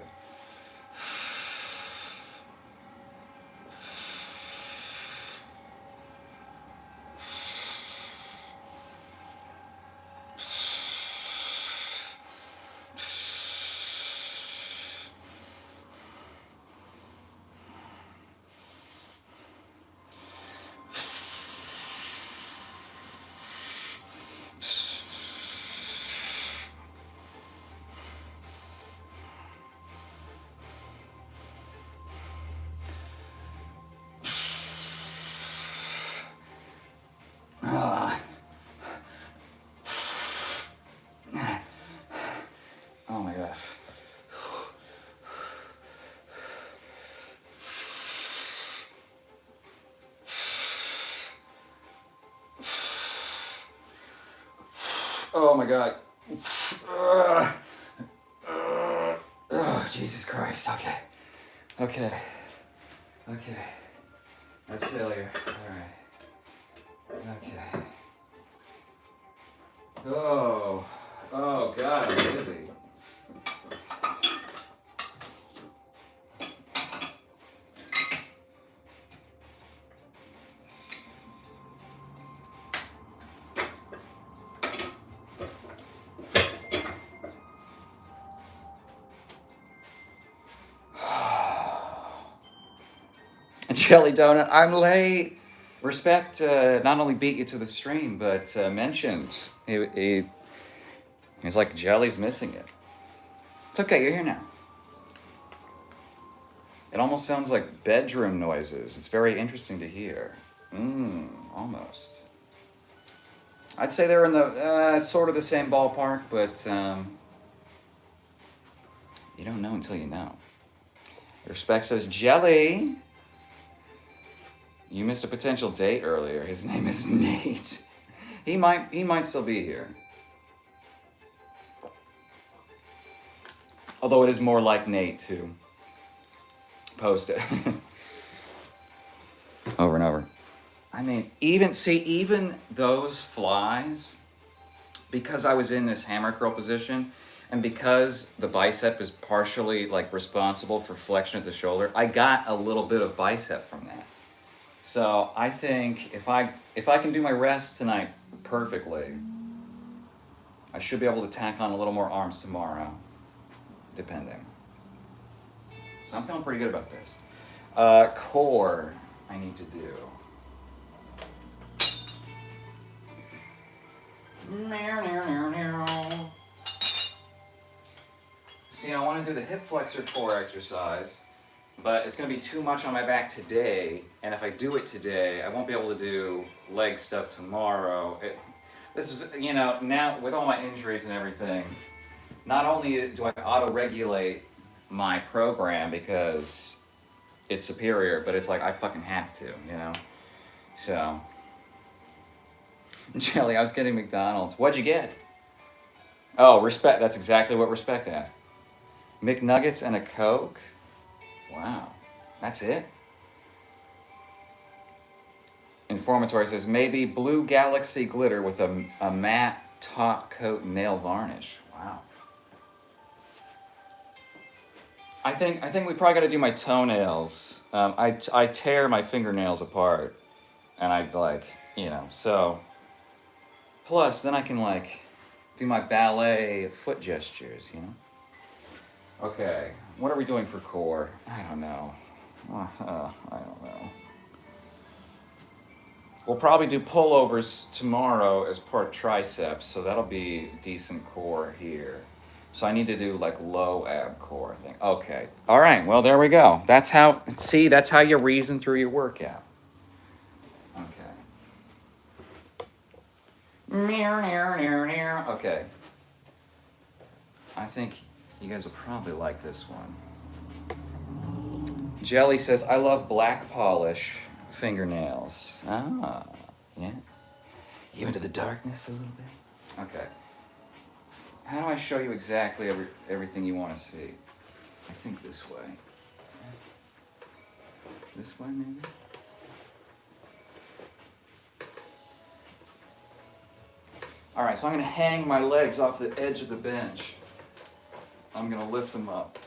Oh my gosh. Oh my god. Oh, Jesus Christ. Okay. Okay. Okay. That's failure. Alright. Okay. Oh. Oh god, I'm busy. Jelly Donut, I'm late. Respect not only beat you to the stream, but mentioned. He's like, Jelly's missing it. It's okay, you're here now. It almost sounds like bedroom noises. It's very interesting to hear. Almost. I'd say they're in the sort of the same ballpark, but you don't know until you know. Respect says, Jelly, you missed a potential date earlier. His name is Nate. He might still be here. Although it is more like Nate to post it over and over. I mean, even those flies, because I was in this hammer curl position, and because the bicep is partially like responsible for flexion at the shoulder, I got a little bit of bicep from that. So I think if I can do my rest tonight perfectly, I should be able to tack on a little more arms tomorrow, depending. So I'm feeling pretty good about this. Core, I need to do. See, I want to do the hip flexor core exercise, but it's going to be too much on my back today, and if I do it today, I won't be able to do leg stuff tomorrow. This is, you know, now with all my injuries and everything, not only do I auto-regulate my program because it's superior, but it's like I fucking have to, you know? So, Jelly, I was getting McDonald's. What'd you get? Oh, Respect. That's exactly what Respect asked. McNuggets and a Coke? Wow. That's it? Informatory says, maybe Blue Galaxy glitter with a matte top coat nail varnish. Wow. I think we probably got to do my toenails. I tear my fingernails apart, and I like, you know, so. Plus, then I can like do my ballet foot gestures, you know. Okay, what are we doing for core? I don't know. I don't know. We'll probably do pullovers tomorrow as part triceps, so that'll be decent core here. So I need to do like low ab core, I think. Okay. All right. Well, there we go. That's how you reason through your workout. Okay. Okay. I think you guys will probably like this one. Jelly says, I love black polish fingernails. Ah, yeah. You into the darkness a little bit? Okay. How do I show you exactly everything you want to see? I think this way. This way, maybe? All right, so I'm gonna hang my legs off the edge of the bench. I'm gonna lift them up.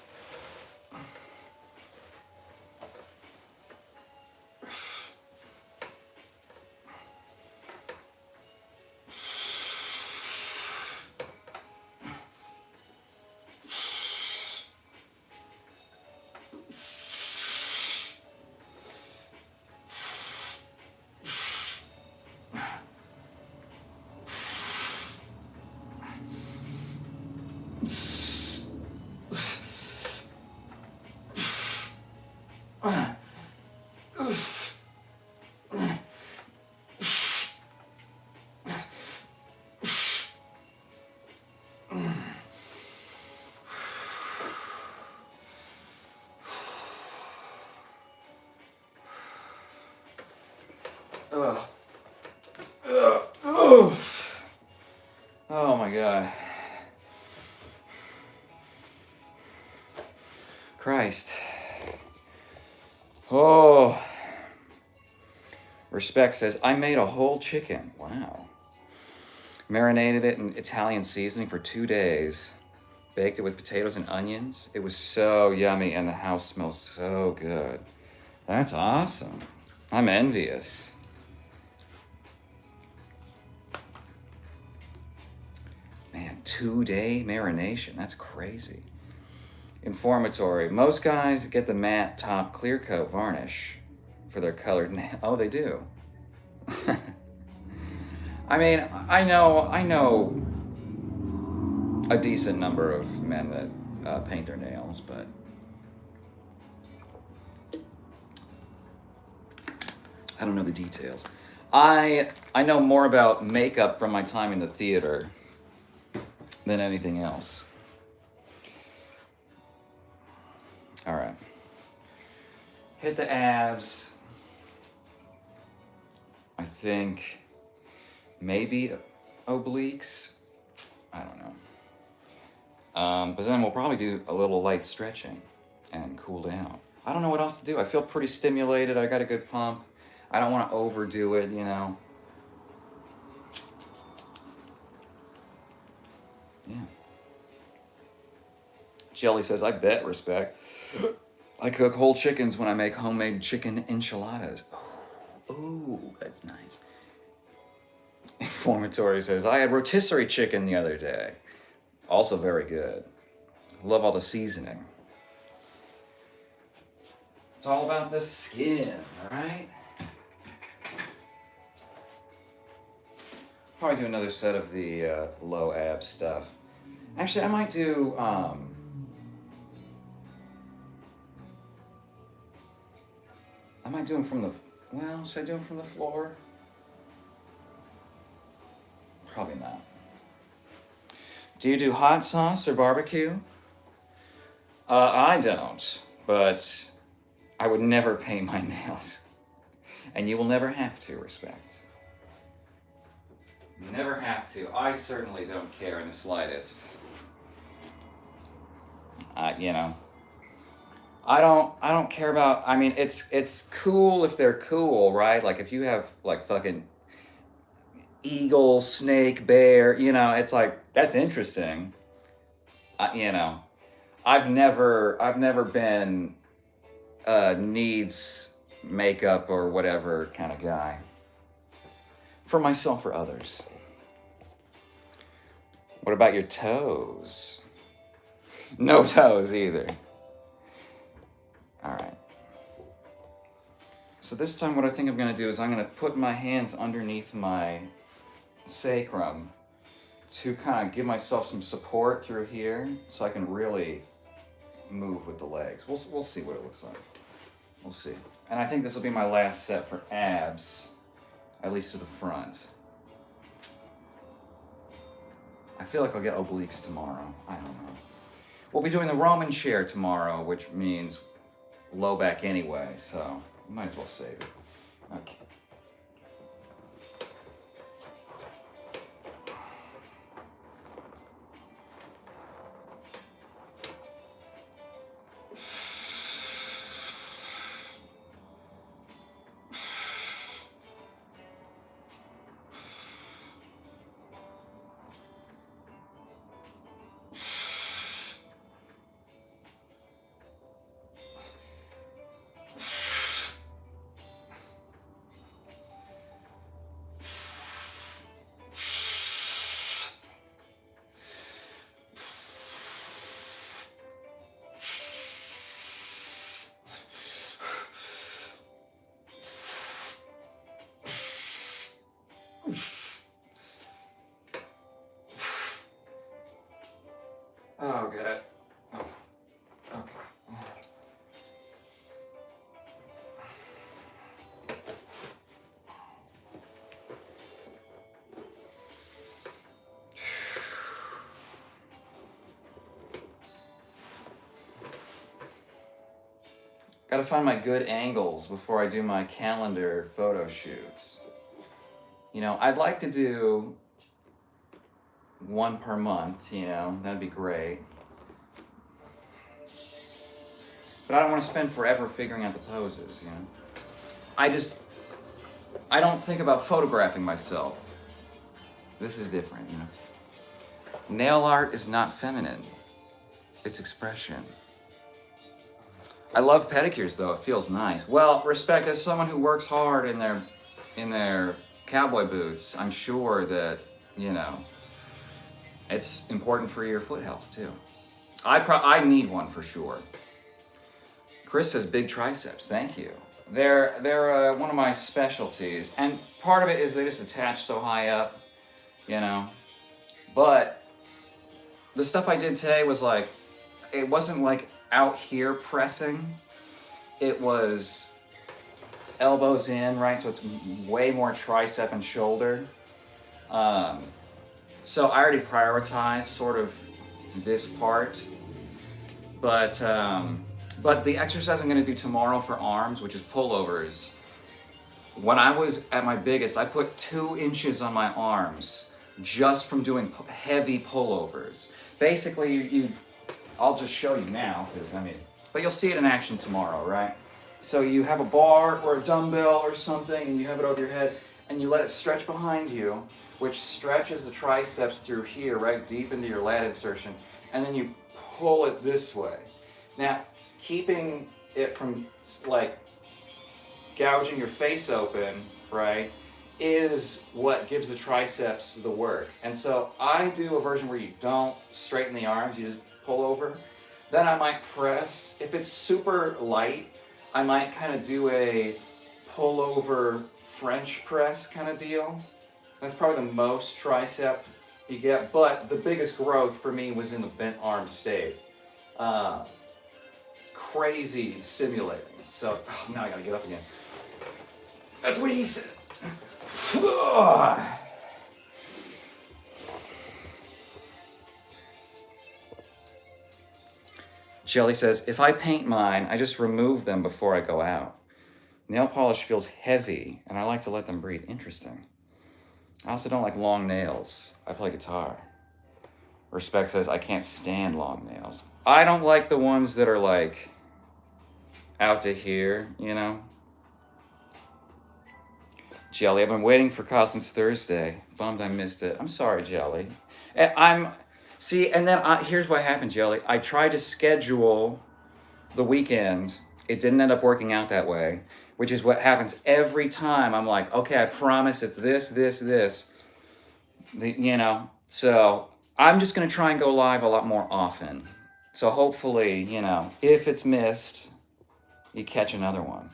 Ugh. Ugh. Ugh. Oh my God. Christ. Oh. Respect says, I made a whole chicken. Wow. Marinated it in Italian seasoning for 2 days. Baked it with potatoes and onions. It was so yummy and the house smells so good. That's awesome. I'm envious. Man, 2-day marination. That's crazy. Informatory. Most guys get the matte top clear coat varnish for their colored nail. Oh, they do. I mean, I know a decent number of men that paint their nails, but I don't know the details. I know more about makeup from my time in the theater than anything else. All right. Hit the abs. I think maybe obliques. I don't know. But then we'll probably do a little light stretching and cool down. I don't know what else to do. I feel pretty stimulated. I got a good pump. I don't want to overdo it, you know. Yeah. Jelly says, I bet, respect. I cook whole chickens when I make homemade chicken enchiladas. Ooh, that's nice. Informatory says, I had rotisserie chicken the other day. Also very good. Love all the seasoning. It's all about the skin, all right? Probably do another set of the low ab stuff. Actually, I might do, I might do them from the, well, should I do them from the floor? Probably not. Do you do hot sauce or barbecue? I don't, but I would never paint my nails. And you will never have to, respect. You never have to. I certainly don't care in the slightest. You know, I don't care about, I mean, it's cool if they're cool, right? Like if you have like fucking eagle, snake, bear, you know, it's like, that's interesting. You know, I've never been needs makeup or whatever kind of guy. For myself or others. What about your toes? No toes either. All right. So this time what I think I'm going to do is I'm going to put my hands underneath my sacrum to kind of give myself some support through here so I can really move with the legs. We'll see what it looks like. We'll see. And I think this will be my last set for abs, at least to the front. I feel like I'll get obliques tomorrow. I don't know. We'll be doing the Roman chair tomorrow, which means low back anyway, so might as well save it. Okay. Oh, God. Okay. Gotta find my good angles before I do my calendar photo shoots. You know, I'd like to do one per month, you know, that'd be great. But I don't want to spend forever figuring out the poses, you know. I don't think about photographing myself. This is different, you know. Nail art is not feminine. It's expression. I love pedicures though, it feels nice. Well, respect, as someone who works hard in their cowboy boots, I'm sure that, you know, it's important for your foot health too. I need one for sure. Chris says big triceps, thank you. They're one of my specialties, and part of it is they just attach so high up, you know. But the stuff I did today was like, it wasn't like out here pressing. It was elbows in, right? So it's way more tricep and shoulder. So I already prioritized sort of this part, but the exercise I'm going to do tomorrow for arms, which is pullovers, when I was at my biggest, I put 2 inches on my arms just from doing heavy pullovers. Basically, I'll just show you now, but you'll see it in action tomorrow, right? So you have a bar or a dumbbell or something, and you have it over your head, and you let it stretch behind you, which stretches the triceps through here, right, deep into your lat insertion, and then you pull it this way. Now, keeping it from like gouging your face open, right, is what gives the triceps the work. And so I do a version where you don't straighten the arms, you just pull over. Then I might press. If it's super light, I might kind of do a pull over French press kind of deal. That's probably the most tricep you get, but the biggest growth for me was in the bent arm state. Crazy stimulating. So now I gotta get up again. That's what he said. Jelly says, if I paint mine, I just remove them before I go out. Nail polish feels heavy, and I like to let them breathe. Interesting. I also don't like long nails. I play guitar. Respect says, I can't stand long nails. I don't like the ones that are like out to here, you know? Jelly, I've been waiting for Kyle since Thursday. Bummed I missed it. I'm sorry, Jelly. Here's what happened, Jelly. I tried to schedule the weekend. It didn't end up working out that way, which is what happens every time. I'm like, okay, I promise it's this. You know, so I'm just going to try and go live a lot more often. So hopefully, you know, if it's missed, you catch another one.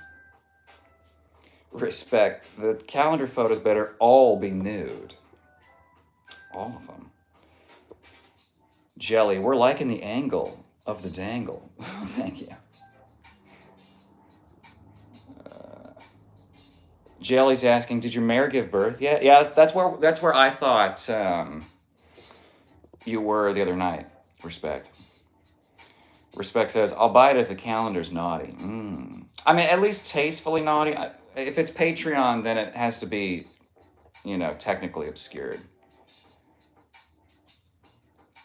Respect. The calendar photos better all be nude. All of them. Jelly, we're liking the angle of the dangle. Thank you. Jelly's asking, did your mare give birth? Yeah. That's where I thought you were the other night. Respect. Respect says, I'll buy it if the calendar's naughty. I mean, at least tastefully naughty. If it's Patreon, then it has to be, you know, technically obscured.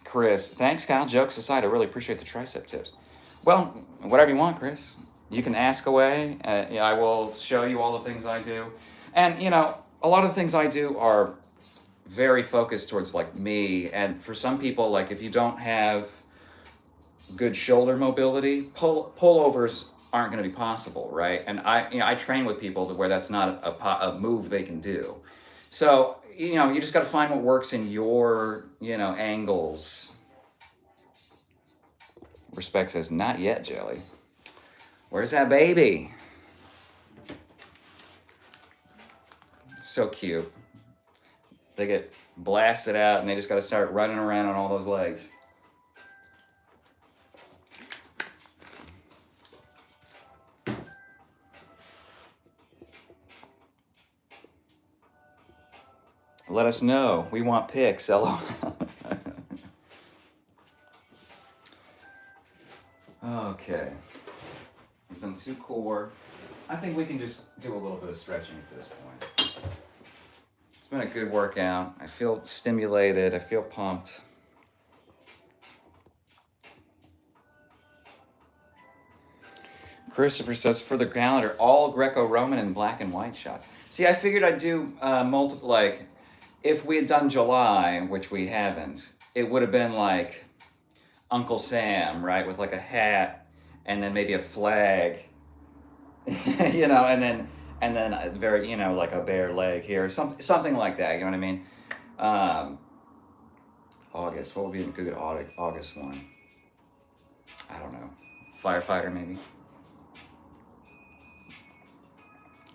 Chris, thanks, Kyle. Jokes aside, I really appreciate the tricep tips. Well, whatever you want, Chris. You can ask away. I will show you all the things I do. And, you know, a lot of the things I do are very focused towards, like, me. And for some people, like, if you don't have good shoulder mobility, pullovers aren't going to be possible, right? And I train with people where that's not a move they can do. So, you know, you just got to find what works in your, you know, angles. Respect says, not yet, Jelly. Where's that baby? So cute. They get blasted out and they just got to start running around on all those legs. Let us know. We want pics. LOL. Okay. We've done 2 core. I think we can just do a little bit of stretching at this point. It's been a good workout. I feel stimulated. I feel pumped. Christopher says, for the calendar, all Greco-Roman and black and white shots. See, I figured I'd do multiple, like, if we had done July, which we haven't, it would have been like Uncle Sam, right, with like a hat and then maybe a flag, you know, and then a very, you know, like a bare leg here, something like that. You know what I mean? August. What would be a good August one? I don't know. Firefighter, maybe.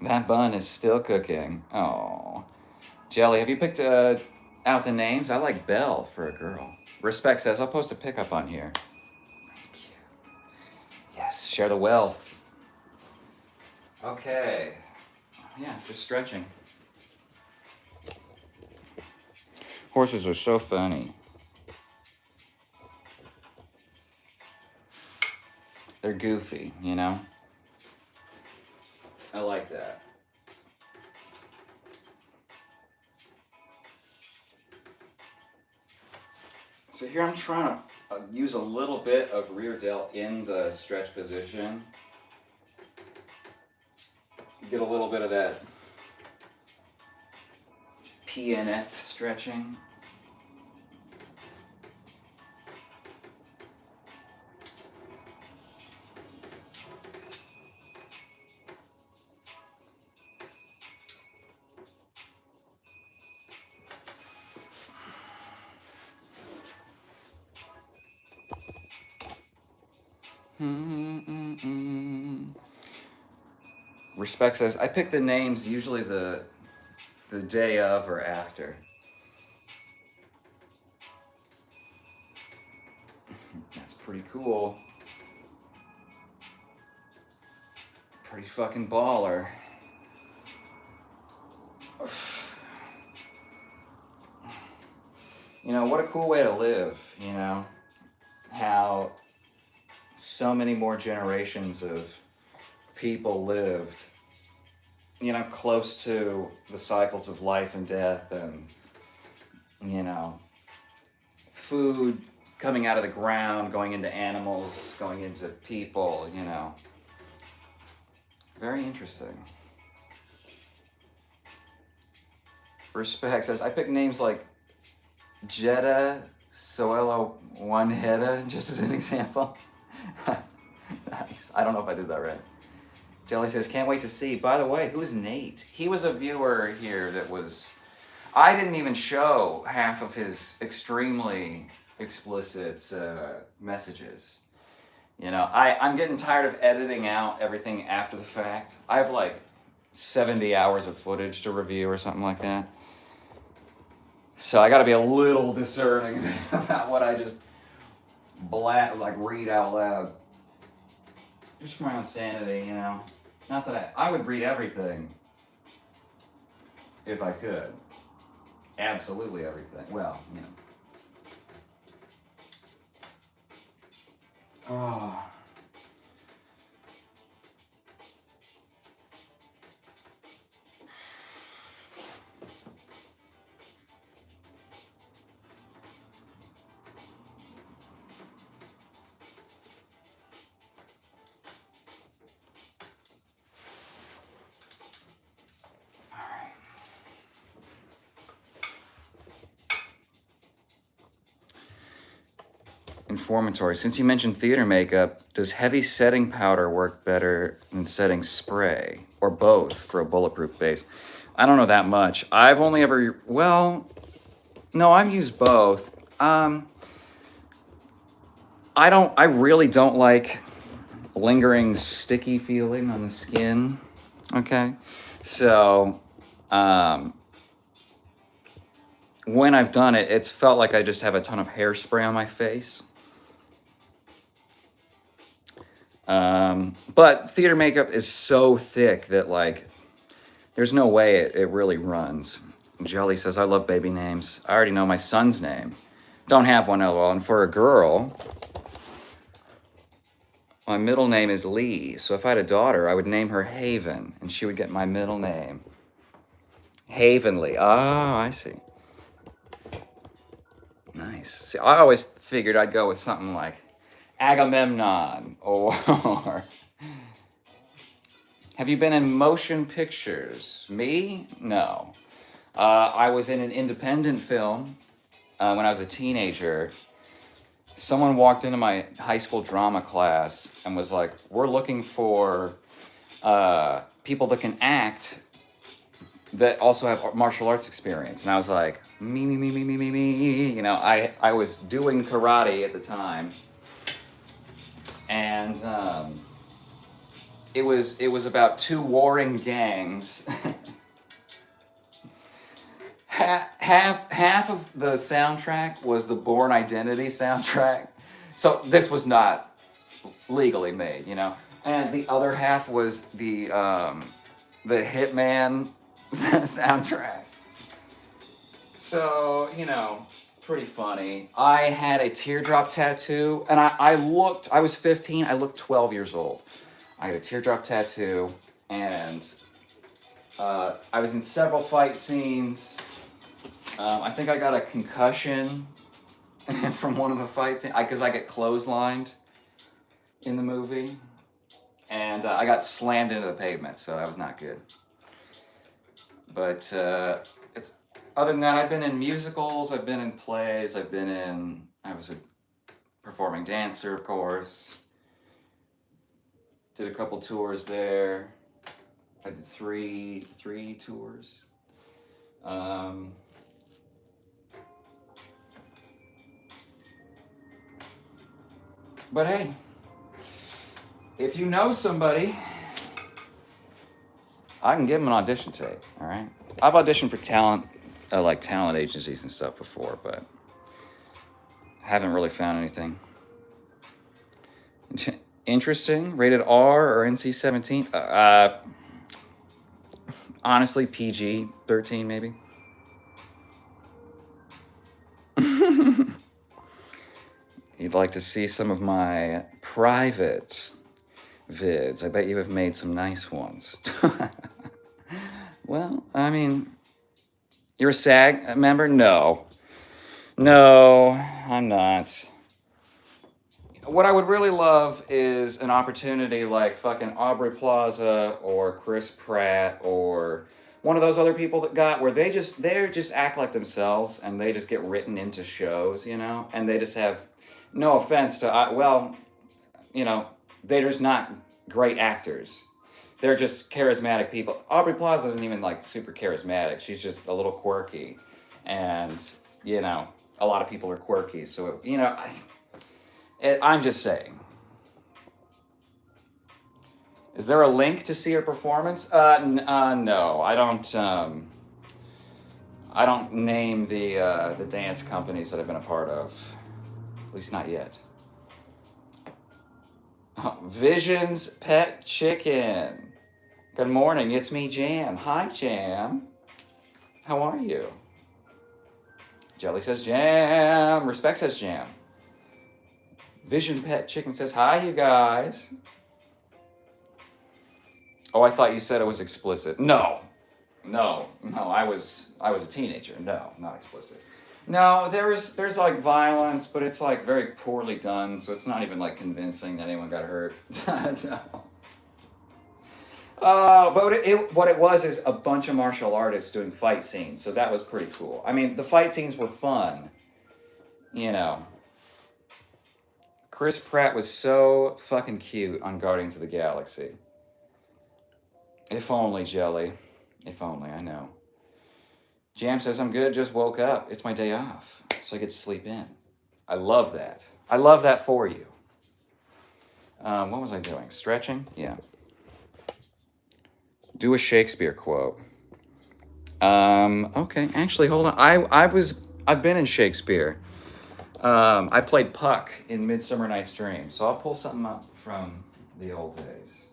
That bun is still cooking. Oh, Jelly, have you picked out the names? I like Belle for a girl. Respect says, I'll post a pickup on here. Thank you. Yes, share the wealth. Okay. Yeah, just stretching. Horses are so funny. They're goofy, you know? I like that. So here I'm trying to use a little bit of rear delt in the stretch position. Get a little bit of that PNF stretching. Respect says, I pick the names usually the day of or after. That's pretty cool. Pretty fucking baller. You know, what a cool way to live, you know? How so many more generations of people lived, you know, close to the cycles of life and death and, you know, food coming out of the ground, going into animals, going into people, you know. Very interesting. Respect says, I pick names like Jetta, Soelo, One Heda, just as an example. Nice. I don't know if I did that right. Jelly says, can't wait to see. By the way, who's Nate? He was a viewer here that was... I didn't even show half of his extremely explicit messages. You know, I'm getting tired of editing out everything after the fact. I have like 70 hours of footage to review or something like that. So I got to be a little discerning about what I just read out loud. Just for my own sanity, you know. Not that I would read everything if I could. Absolutely everything. Well, you know. Oh. Informatory. Since you mentioned theater makeup, does heavy setting powder work better than setting spray? Or both for a bulletproof base? I don't know that much. I've only ever, well, no, I've used both. I really don't like lingering sticky feeling on the skin. Okay. So, when I've done it, it's felt like I just have a ton of hairspray on my face. But theater makeup is so thick that like, there's no way it really runs. Jelly says, I love baby names. I already know my son's name. Don't have one, LOL. And for a girl, my middle name is Lee. So if I had a daughter, I would name her Haven, and she would get my middle name. Havenly. Oh, I see. Nice. See, I always figured I'd go with something like Agamemnon or have you been in motion pictures? Me? No. I was in an independent film when I was a teenager. Someone walked into my high school drama class and was like, we're looking for people that can act that also have martial arts experience. And I was like, me. You know, I was doing karate at the time. And it was about two warring gangs. half of the soundtrack was the Bourne Identity soundtrack. So this was not legally made, you know. And the other half was the Hitman soundtrack. So, you know, pretty funny. I had a teardrop tattoo, and I was 15, I looked 12 years old. I had a teardrop tattoo, and I was in several fight scenes. I think I got a concussion from one of the fight scenes, because I get clotheslined in the movie. And I got slammed into the pavement, so that was not good. But other than that, I've been in musicals, I've been in plays, I was a performing dancer, of course. Did a couple tours there. I did three tours. But hey, if you know somebody, I can give them an audition tape, all right? I've auditioned for talent agencies and stuff before, but haven't really found anything interesting. Rated R or NC-17? Honestly, PG-13 maybe. You'd like to see some of my private vids. I bet you have made some nice ones. Well, I mean, you're a SAG member? No, I'm not. What I would really love is an opportunity like fucking Aubrey Plaza or Chris Pratt or one of those other people that got where they just act like themselves and they just get written into shows, you know, and they just have no offense to you know, they're just not great actors. They're just charismatic people. Aubrey Plaza isn't even like super charismatic. She's just a little quirky, and you know, a lot of people are quirky. So you know, I'm just saying. Is there a link to see her performance? No, I don't. I don't name the dance companies that I've been a part of. At least not yet. Vision's Pet Chicken. Good morning, it's me, Jam. Hi, Jam. How are you? Jelly says Jam. Respect says Jam. Vision Pet Chicken says hi, you guys. Oh, I thought you said it was explicit. No, I was a teenager. No, not explicit. No, there's like violence, but it's like very poorly done, so it's not even like convincing that anyone got hurt. No. But what it was is a bunch of martial artists doing fight scenes, so that was pretty cool. I mean, the fight scenes were fun, you know. Chris Pratt was so fucking cute on Guardians of the Galaxy. If only, Jelly. If only, I know. Jam says, I'm good, just woke up. It's my day off, so I get to sleep in. I love that. I love that for you. What was I doing? Stretching? Yeah. Do a Shakespeare quote. Okay, actually, hold on. I've been in Shakespeare. I played Puck in Midsummer Night's Dream, so I'll pull something up from the old days.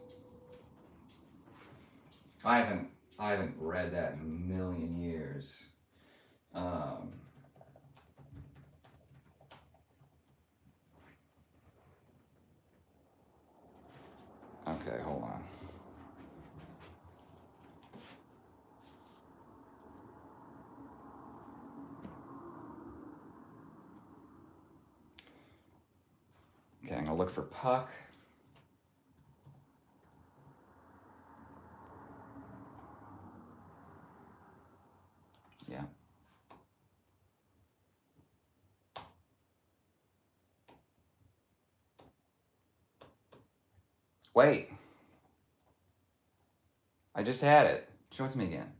I haven't read that in a million years. Um, okay, hold on. Okay, I'm gonna look for Puck. Yeah. Wait, I just had it. Show it to me again.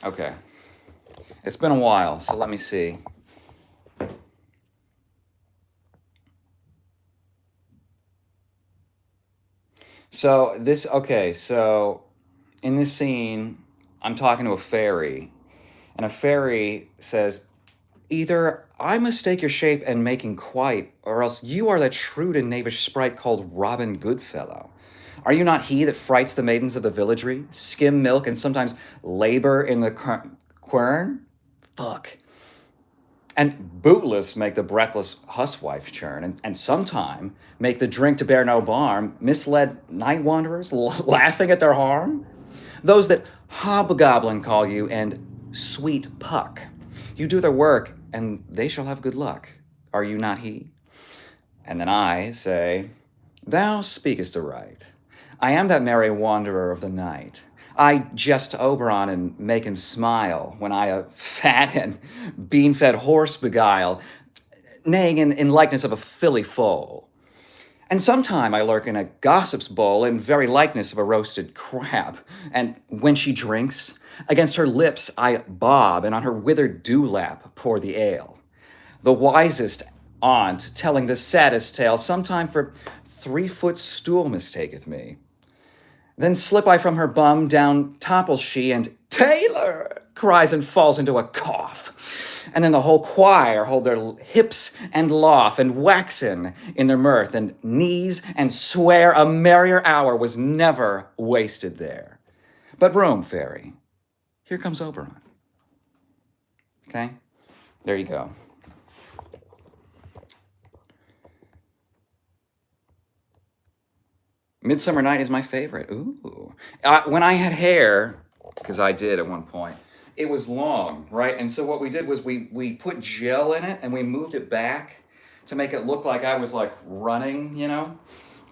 Okay. It's been a while, so let me see. So this, okay, so in this scene, I'm talking to a fairy, and a fairy says, either I mistake your shape and making quite, or else you are that shrewd and knavish sprite called Robin Goodfellow. Are you not he that frights the maidens of the villagery, skim milk, and sometimes labor in the quern? Fuck. And bootless make the breathless huswife churn, and sometime make the drink to bear no barm, misled night wanderers laughing at their harm? Those that hobgoblin call you and sweet Puck. You do their work, and they shall have good luck. Are you not he? And then I say, thou speakest aright. I am that merry wanderer of the night. I jest to Oberon and make him smile when I a fat and bean-fed horse beguile, neighing in likeness of a filly foal. And sometime I lurk in a gossip's bowl in very likeness of a roasted crab. And when she drinks, against her lips I bob, and on her withered dewlap pour the ale. The wisest aunt telling the saddest tale, sometime for 3-foot stool mistaketh me. Then slip I from her bum, down topples she, and Taylor cries and falls into a cough. And then the whole choir hold their hips and laugh and waxen in their mirth and knees and swear a merrier hour was never wasted there. But room, fairy, here comes Oberon. Okay, there you go. Midsummer Night is my favorite. Ooh. When I had hair, because I did at one point, it was long, right? And so what we did was we put gel in it and we moved it back to make it look like I was like running, you know?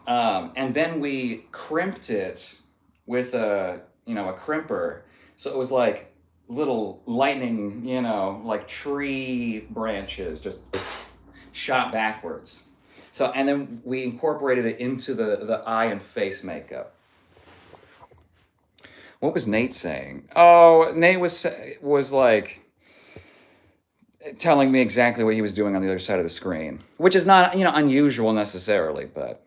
And then we crimped it with a crimper. So it was like little lightning, like tree branches just shot backwards. So, and then we incorporated it into the eye and face makeup. What was Nate saying? Oh, Nate was like telling me exactly what he was doing on the other side of the screen, which is not unusual necessarily, but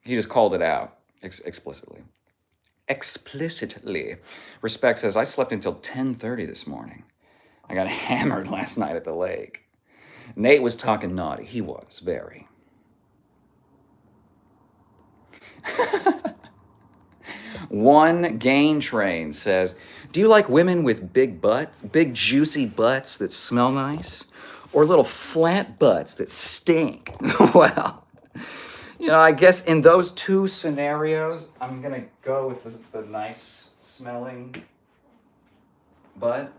he just called it out explicitly. Explicitly. Respect says, I slept until 10:30 this morning. I got hammered last night at the lake. Nate was talking naughty. He was, very. One Gain Train says, do you like women with big juicy butts that smell nice? Or little flat butts that stink? Well, I guess in those two scenarios, I'm gonna go with the nice smelling butt.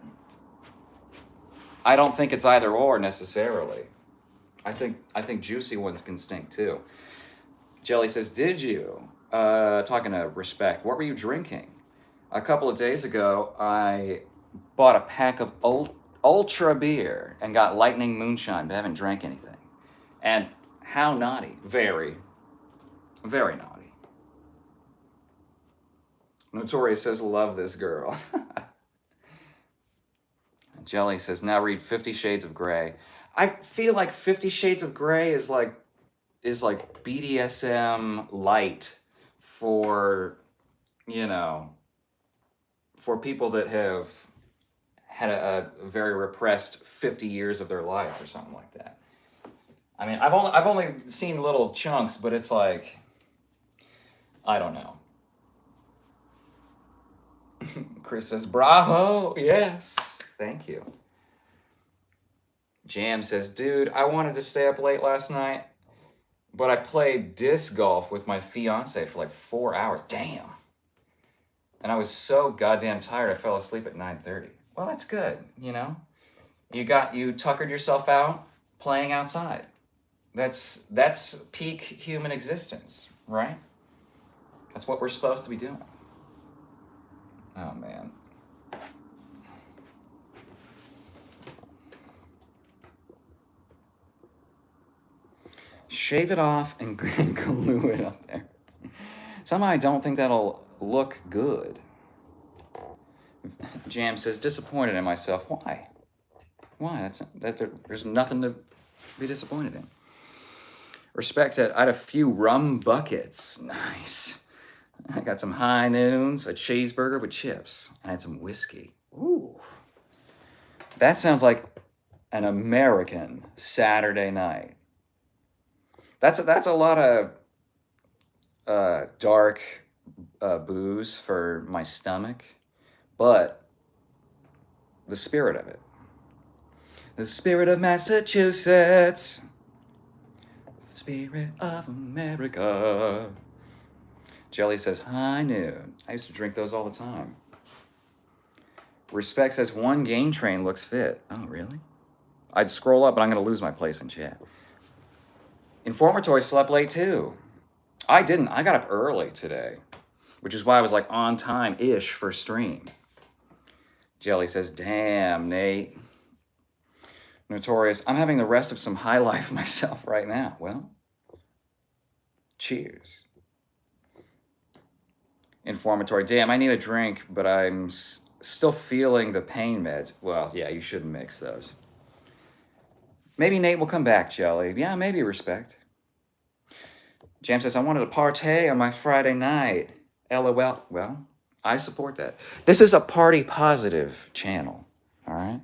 I don't think it's either or necessarily. I think juicy ones can stink too. Jelly says, did you? Talking to Respect, what were you drinking? A couple of days ago, I bought a pack of Ultra beer and got Lightning Moonshine, but haven't drank anything. And how naughty. Very, very naughty. Notorious says, love this girl. Jelly says, now read 50 Shades of Grey. I feel like 50 Shades of Grey is like BDSM light for, for people that have had a very repressed 50 years of their life or something like that. I mean, I've only seen little chunks, but it's like, I don't know. Chris says, bravo, yes, thank you. Jam says, dude, I wanted to stay up late last night, but I played disc golf with my fiance for like 4 hours. Damn. And I was so goddamn tired, I fell asleep at 9:30. Well, that's good, you know? You tuckered yourself out playing outside. That's peak human existence, right? That's what we're supposed to be doing. Oh, man. Shave it off and glue it up there. Somehow I don't think that'll look good. Jam says, disappointed in myself. Why? Why? There's nothing to be disappointed in. Respect said, I had a few rum buckets. Nice. I got some high noons, a cheeseburger with chips, and I had some whiskey. Ooh. That sounds like an American Saturday night. That's a lot of dark booze for my stomach, but the spirit of it. The spirit of Massachusetts. The spirit of America. Jelly says, high noon. I used to drink those all the time. Respect says, one game train looks fit. Oh, really? I'd scroll up, but I'm going to lose my place in chat. Informatory slept late, too. I didn't. I got up early today, which is why I was like on time-ish for stream. Jelly says, damn, Nate. Notorious, I'm having the rest of some high life myself right now. Well, cheers. Informatory, damn, I need a drink, but I'm still feeling the pain meds. Well, yeah, you shouldn't mix those. Maybe Nate will come back, Jelly. Yeah, maybe respect. Jam says, I wanted to partay on my Friday night. LOL. Well, I support that. This is a party positive channel, all right?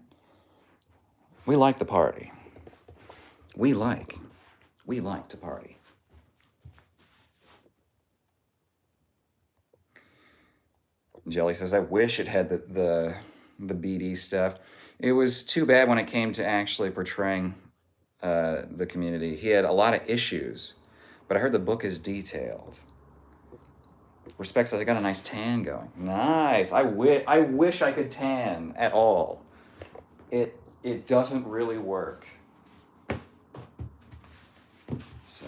We like the party. We like to party. Jelly says, I wish it had the BD stuff. It was too bad when it came to actually portraying the community. He had a lot of issues, but I heard the book is detailed. Respect says, I got a nice tan going. Nice. I wish I could tan at all. It doesn't really work. So,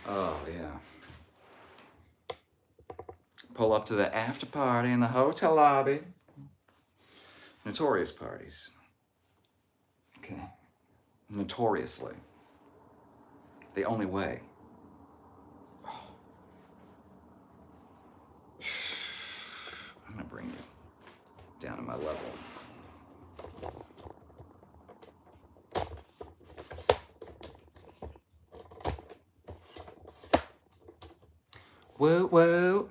oh yeah. Pull up to the after party in the hotel lobby. Notorious parties. Okay. Notoriously. The only way. I'm gonna bring you down to my level. Whoa, whoa.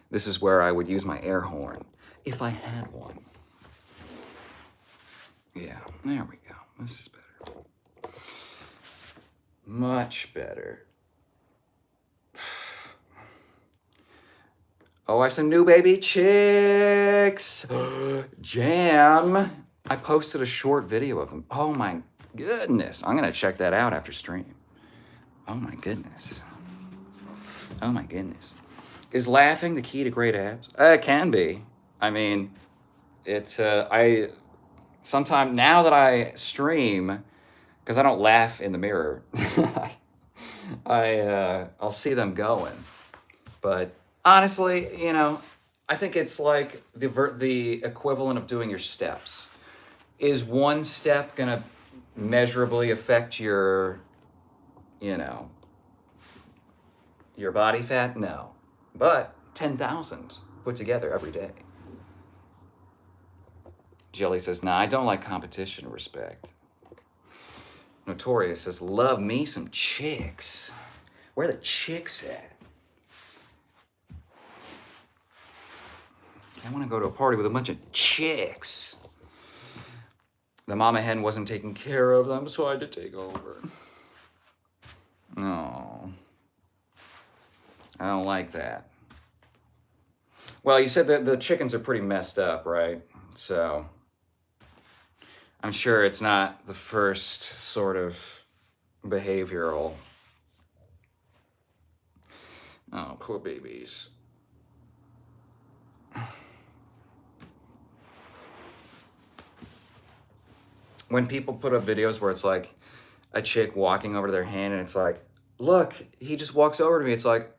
This is where I would use my air horn, if I had one. Yeah, there we go. This is better. Much better. Oh, I have some new baby chicks. Jam. I posted a short video of them. Oh my goodness. I'm gonna check that out after stream. Oh my goodness. Oh my goodness. Is laughing the key to great abs? It can be. I mean, I sometimes, now that I stream, because I don't laugh in the mirror, I'll see them going. But honestly, you know, I think it's like the equivalent of doing your steps. Is one step gonna measurably affect your, you know, your body fat? No. But 10,000 put together every day. Jelly says, nah, I don't like competition, respect. Notorious says, love me some chicks. Where are the chicks at? I want to go to a party with a bunch of chicks. The mama hen wasn't taking care of them, so I had to take over. No. I don't like that. Well, you said that the chickens are pretty messed up, right? So I'm sure it's not the first sort of behavioral. Oh, poor babies. When people put up videos where it's like a chick walking over to their hand and it's like, look, he just walks over to me. It's like,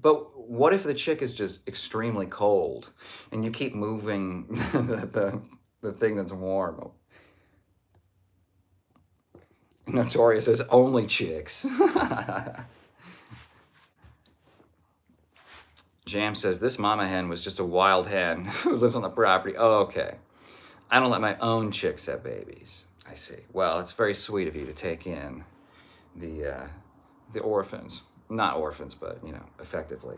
but what if the chick is just extremely cold and you keep moving the thing that's warm? Notorious says only chicks. Jam says this mama hen was just a wild hen who lives on the property. Oh, okay. I don't let my own chicks have babies. I see. Well, it's very sweet of you to take in the orphans. Not orphans, but, you know, effectively.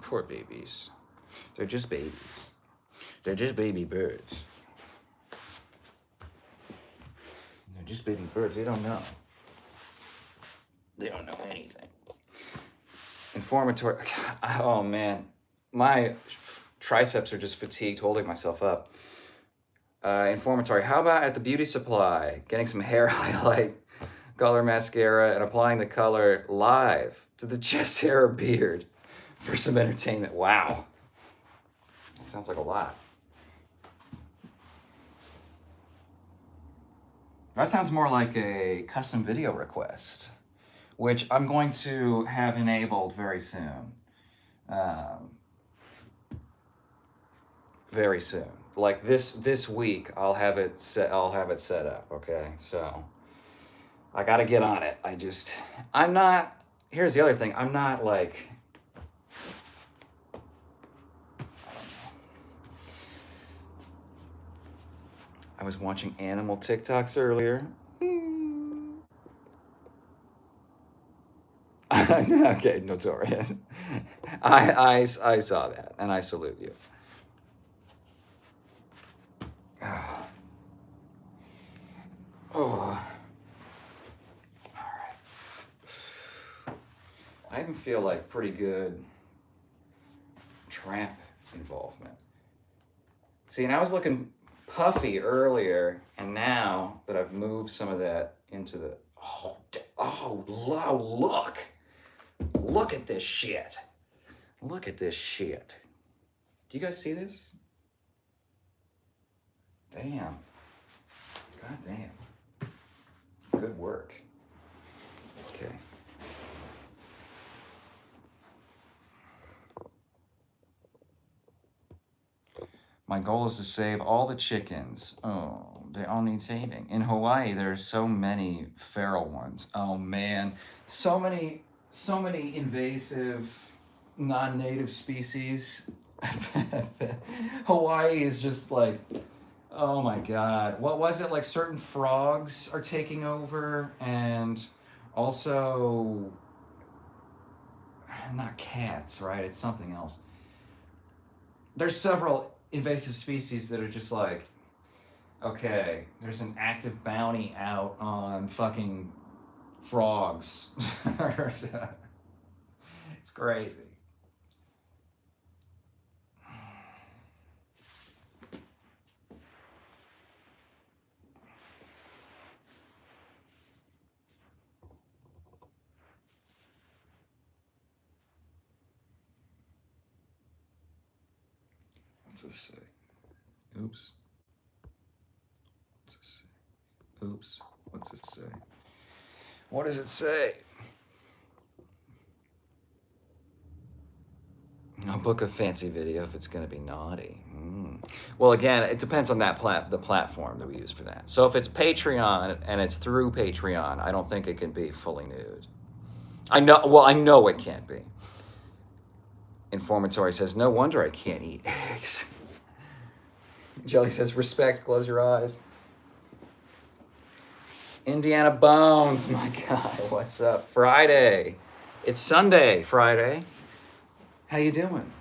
Poor babies. They're just babies. They're just baby birds. They're just baby birds. They don't know. They don't know anything. Informatory. Oh, man. My triceps are just fatigued holding myself up. Informatory. How about at the beauty supply, getting some hair highlight, color mascara, and applying the color live to the chest hair or beard for some entertainment? Wow. That sounds like a lot. That sounds more like a custom video request, which I'm going to have enabled very soon. Very soon. Like this week, I'll have it set up. Okay, so I got to get on it. I'm not. Here's the other thing. I'm not like. I was watching animal TikToks earlier. Okay, notorious. I saw that, and I salute you. Oh. All right. I even feel like pretty good tramp involvement. See, and I was looking puffy earlier, and now that I've moved some of that into the look at this shit. Look at this shit. Do you guys see this? Damn. God damn. Good work. Okay. My goal is to save all the chickens. Oh, they all need saving. In Hawaii, there are so many feral ones. Oh man, so many invasive, non-native species. Hawaii is just like, oh my God. What was it? Like certain frogs are taking over, and also, not cats, right? It's something else. There's several invasive species that are just like, okay, there's an active bounty out on fucking frogs. It's crazy. What's this say? Oops. What's this say? Oops. What's this say? What does it say? I'll book a fancy video if it's going to be naughty. Well, again, it depends on the platform that we use for that. So if it's Patreon and it's through Patreon, I don't think it can be fully nude. I know it can't be. Informatory says, no wonder I can't eat eggs. Jelly says, respect, close your eyes. Indiana Bones, my guy, what's up? Friday. It's Sunday, Friday. How you doing?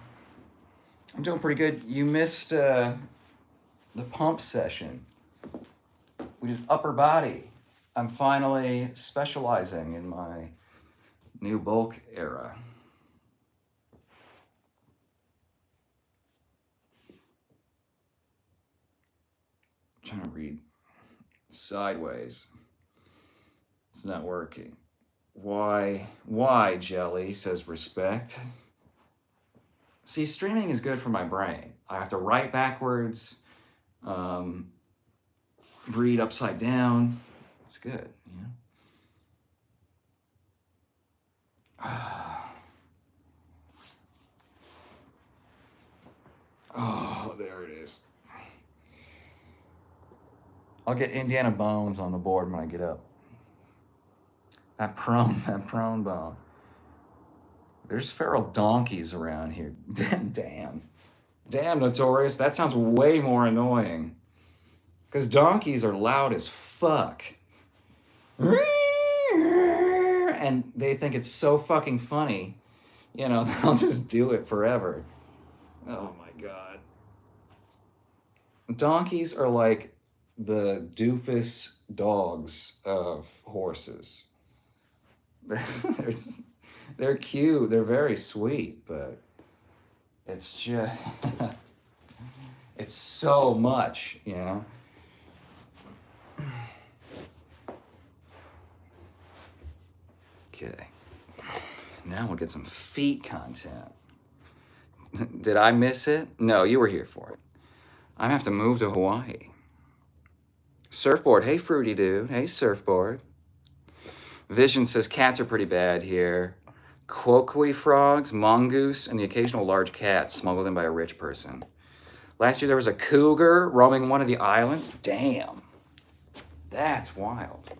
I'm doing pretty good. You missed the pump session. We did upper body. I'm finally specializing in my new bulk era. I'm trying to read sideways. It's not working. Why, Jelly says respect. See, streaming is good for my brain. I have to write backwards, read upside down. It's good, you know? Oh, there it is. I'll get Indiana Bones on the board when I get up. That prone bone. There's feral donkeys around here. Damn, Notorious. That sounds way more annoying. Because donkeys are loud as fuck. And they think it's so fucking funny. You know, they'll just do it forever. Oh my god. Donkeys are like the doofus dogs of horses. they're, they're cute. They're very sweet, but it's just it's so much, you know. Okay. Now we'll get some feet content. Did I miss it? No, you were here for it. I have to move to Hawaii. Surfboard. Hey, Fruity Dude. Hey, Surfboard. Vision says cats are pretty bad here. Quokui frogs, mongoose, and the occasional large cat smuggled in by a rich person. Last year there was a cougar roaming one of the islands. Damn. That's wild.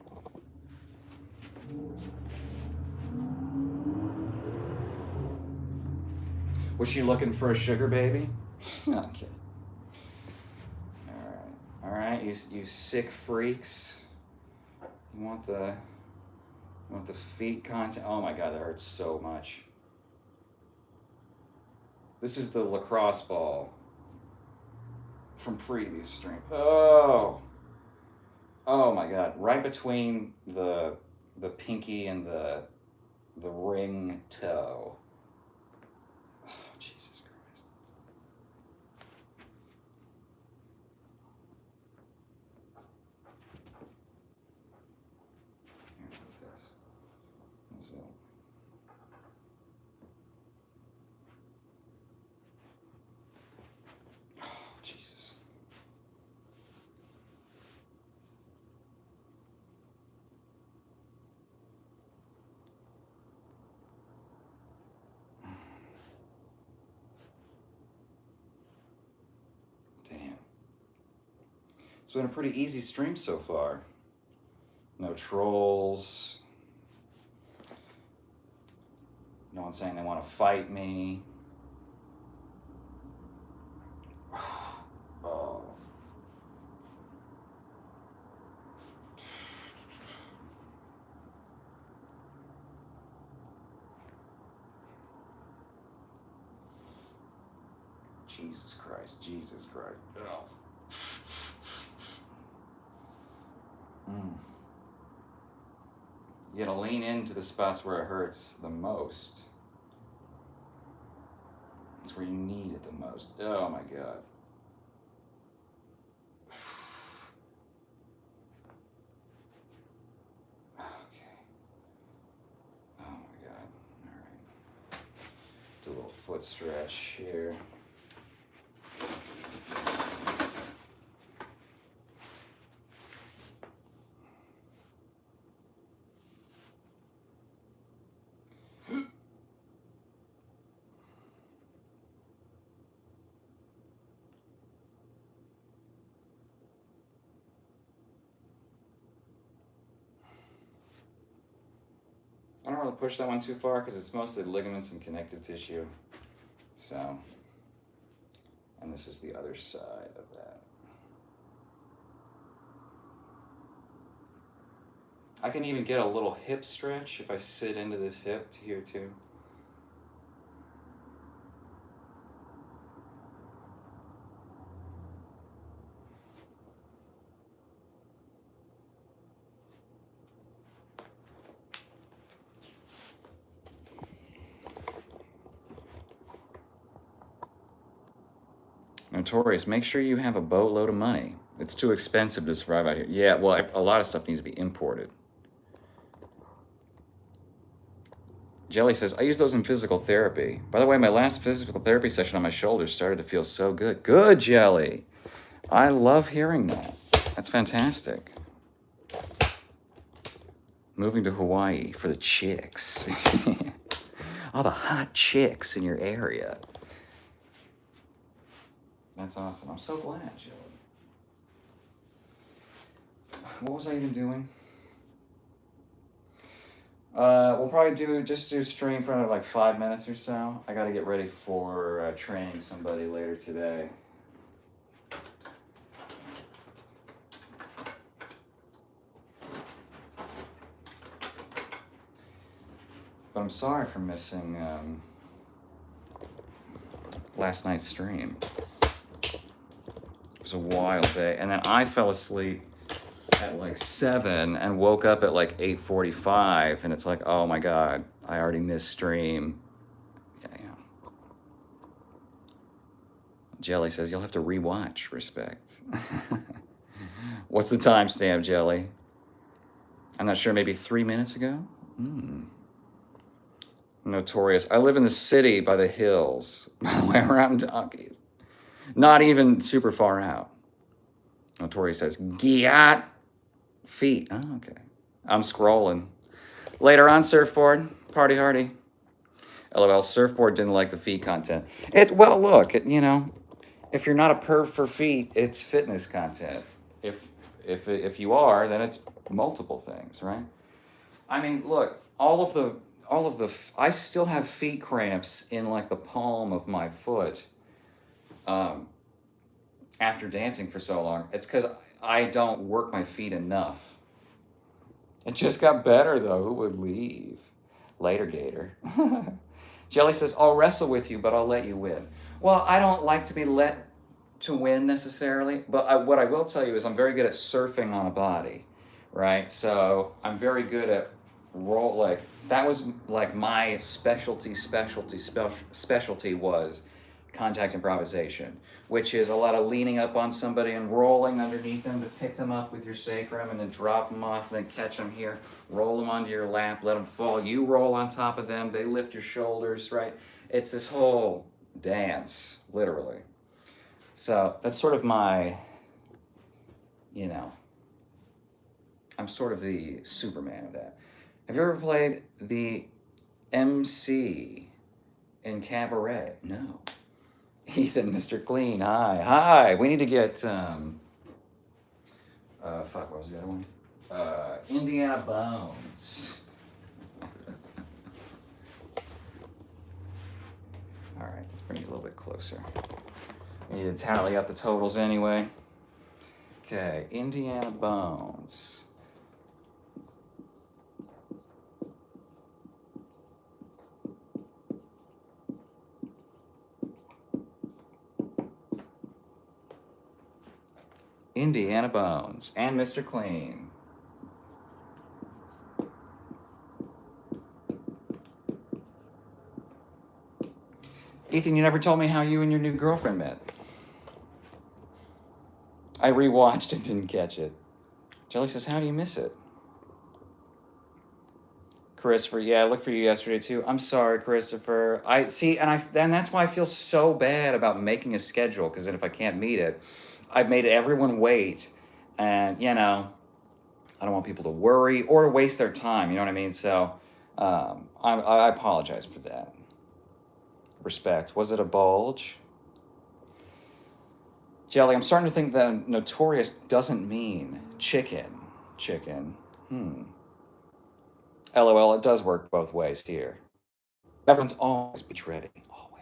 Was she looking for a sugar baby? Okay. All right, you sick freaks. You want the feet content? Oh my god, that hurts so much. This is the lacrosse ball from previous stream. Oh my god, right between the pinky and the ring toe. Oh, Jesus Christ. What's that? Oh, Jesus. Damn. It's been a pretty easy stream so far. No trolls. No one saying they want to fight me. Oh. Jesus Christ, Jesus Christ. Oh. You gotta lean into the spots where it hurts the most. It's where you need it the most. Oh my god. Okay. Oh my god. Alright. Do a little foot stretch here. I don't really push that one too far because it's mostly ligaments and connective tissue. So, and this is the other side of that. I can even get a little hip stretch if I sit into this hip here too. Notorious, make sure you have a boatload of money. It's too expensive to survive out here. Yeah, well, a lot of stuff needs to be imported. Jelly says, I use those in physical therapy. By the way, my last physical therapy session on my shoulders started to feel so good. Good, Jelly. I love hearing that. That's fantastic. Moving to Hawaii for the chicks. All the hot chicks in your area. That's awesome. I'm so glad, Jelly. What was I even doing? We'll probably do stream for another like 5 minutes or so. I got to get ready for training somebody later today. But I'm sorry for missing last night's stream. It was a wild day, and then I fell asleep at like 7 and woke up at like 8:45, and it's like, oh my god, I already missed stream. Yeah. Jelly says you'll have to rewatch. Respect. What's the timestamp, Jelly? I'm not sure. Maybe 3 minutes ago. Notorious. I live in the city by the hills. By the way, around donkeys. Not even super far out. Notorious says, Giat feet. Oh, okay. I'm scrolling. Later on, surfboard. Party hardy. LOL, surfboard didn't like the feet content. Well, look, you know, if you're not a perv for feet, it's fitness content. If you are, then it's multiple things, right? I mean, look, all of the I still have feet cramps in like the palm of my foot after dancing for so long. It's because I don't work my feet enough. It just got better though. Who would leave? Later, Gator. Jelly says, I'll wrestle with you, but I'll let you win. Well, I don't like to be let to win necessarily, but what I will tell you is I'm very good at surfing on a body, right? So I'm very good at that was like my specialty was contact improvisation, which is a lot of leaning up on somebody and rolling underneath them to pick them up with your sacrum and then drop them off and then catch them here, roll them onto your lap, let them fall. You roll on top of them, they lift your shoulders, right? It's this whole dance, literally. So that's sort of my, you know, I'm sort of the Superman of that. Have you ever played the MC in Cabaret? No. Ethan, Mr. Clean, hi. We need to get, what was the other one? Indiana Bones. All right, let's bring it a little bit closer. We need to tally up the totals anyway. Okay, Indiana Bones. Indiana Bones and Mr. Clean. Ethan, you never told me how you and your new girlfriend met. I rewatched and didn't catch it. Jelly says, how do you miss it? Christopher, yeah, I looked for you yesterday too. I'm sorry, Christopher. And that's why I feel so bad about making a schedule, because then if I can't meet it, I've made everyone wait, and you know, I don't want people to worry or to waste their time. You know what I mean? So I apologize for that. Respect. Was it a bulge? Jelly, I'm starting to think that notorious doesn't mean chicken. LOL, it does work both ways here. Everyone's always beach ready. Always.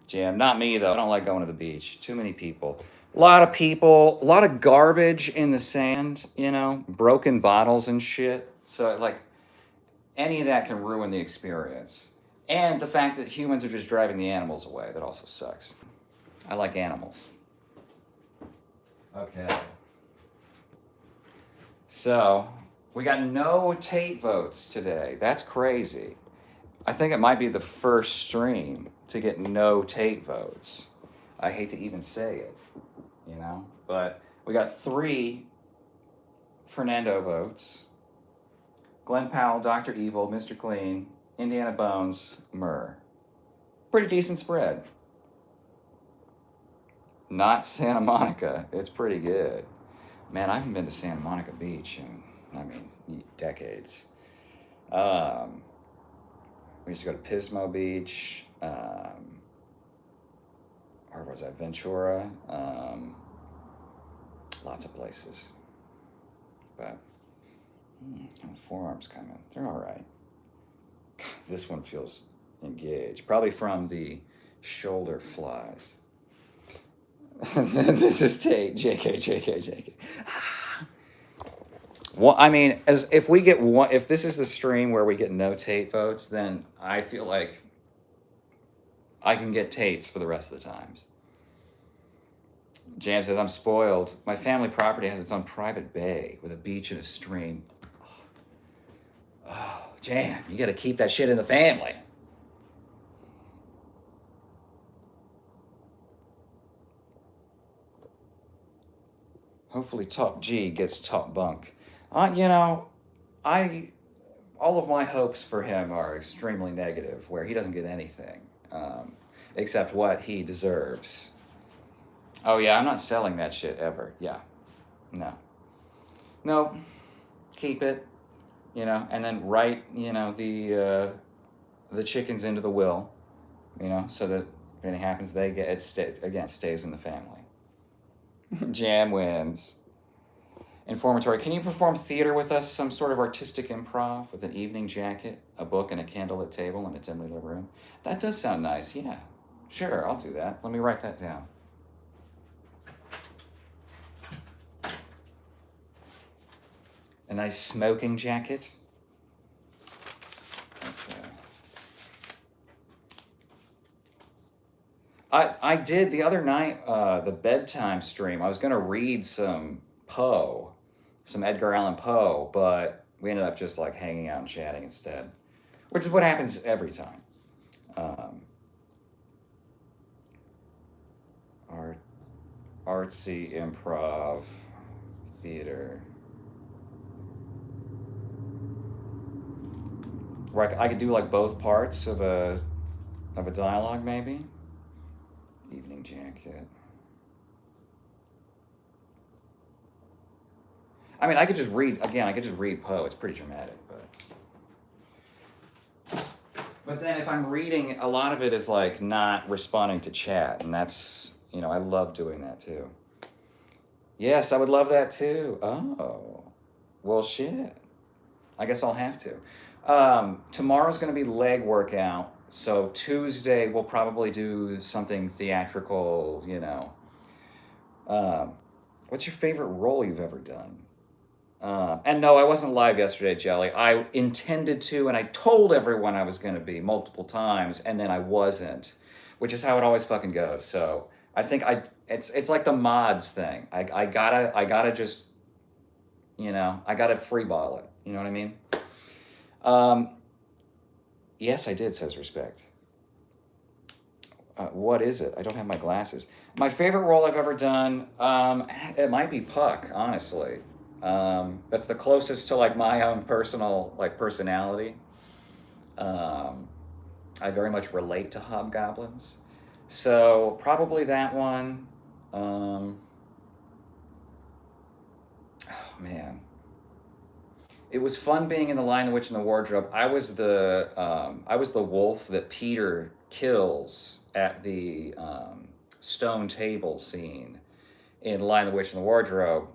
Jim, not me though. I don't like going to the beach. Too many people. A lot of people, a lot of garbage in the sand, you know, broken bottles and shit. So like any of that can ruin the experience. And the fact that humans are just driving the animals away, that also sucks. I like animals. Okay. So, we got no tape votes today. That's crazy. I think it might be the first stream to get no Tate votes. I hate to even say it, you know, but we got 3 Fernando votes. Glenn Powell, Dr. Evil, Mr. Clean, Indiana Bones, Murr. Pretty decent spread. Not Santa Monica. It's pretty good. Man, I haven't been to Santa Monica Beach in, decades. We used to go to Pismo Beach. Where was I? Ventura. Lots of places. But forearms coming. They're all right. God, this one feels engaged. Probably from the shoulder flies. This is Tate. JK. Well, I mean, as if we get one, if this is the stream where we get no Tate votes, then I feel like I can get Tates for the rest of the times. Jam says, I'm spoiled. My family property has its own private bay with a beach and a stream. Oh, Jam, you got to keep that shit in the family. Hopefully Top G gets top bunk. You know, all of my hopes for him are extremely negative, where he doesn't get anything except what he deserves. Oh yeah, I'm not selling that shit ever. Yeah, no, keep it, you know, and then write, you know, the chickens into the will, you know, so that if anything happens, they get it. Stays in the family. Jam wins. Informatory, can you perform theater with us? Some sort of artistic improv with an evening jacket, a book, and a candlelit table in a dimly lit room? That does sound nice, yeah. Sure, I'll do that. Let me write that down. A nice smoking jacket. Okay. I did the other night, the bedtime stream. I was going to read some Poe, some Edgar Allan Poe, but we ended up just like hanging out and chatting instead, which is what happens every time. Artsy improv theater. Where I could do like both parts of a dialogue, maybe. Evening jacket. I mean, I could just read Poe. It's pretty dramatic, but then if I'm reading, a lot of it is like not responding to chat, and that's, you know, I love doing that too. Yes, I would love that too. Oh, well, shit. I guess I'll have to. Tomorrow's going to be leg workout, so Tuesday we'll probably do something theatrical, you know. What's your favorite role you've ever done? And no, I wasn't live yesterday, Jelly. I intended to, and I told everyone I was going to be multiple times, and then I wasn't, which is how it always fucking goes. So I think it's like the mods thing. I gotta just, you know, I gotta freeball it. You know what I mean? Yes, I did, says Respect. What is it? I don't have my glasses. My favorite role I've ever done, it might be Puck, honestly. That's the closest to like my own personal like personality. I very much relate to hobgoblins. So probably that one. Oh man. It was fun being in The Lion, the Witch, and the Wardrobe. I was the wolf that Peter kills at the stone table scene in The Lion, the Witch, and the Wardrobe.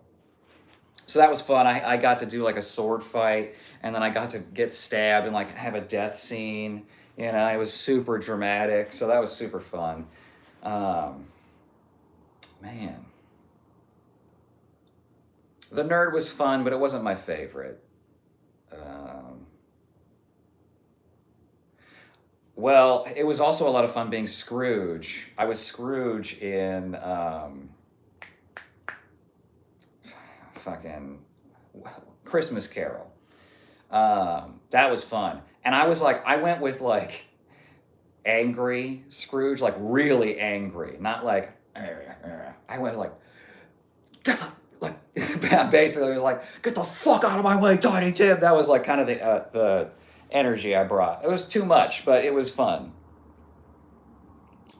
So that was fun. I got to do like a sword fight, and then I got to get stabbed and like have a death scene. You know, it was super dramatic. So that was super fun. Man. The Nerd was fun, but it wasn't my favorite. Well, it was also a lot of fun being Scrooge. I was Scrooge in fucking Christmas Carol. That was fun. And I was like, I went with like angry Scrooge, like really angry, not like, I went like, get the, like, basically it was like, get the fuck out of my way, Tiny Tim. That was like kind of the energy I brought. It was too much, but it was fun.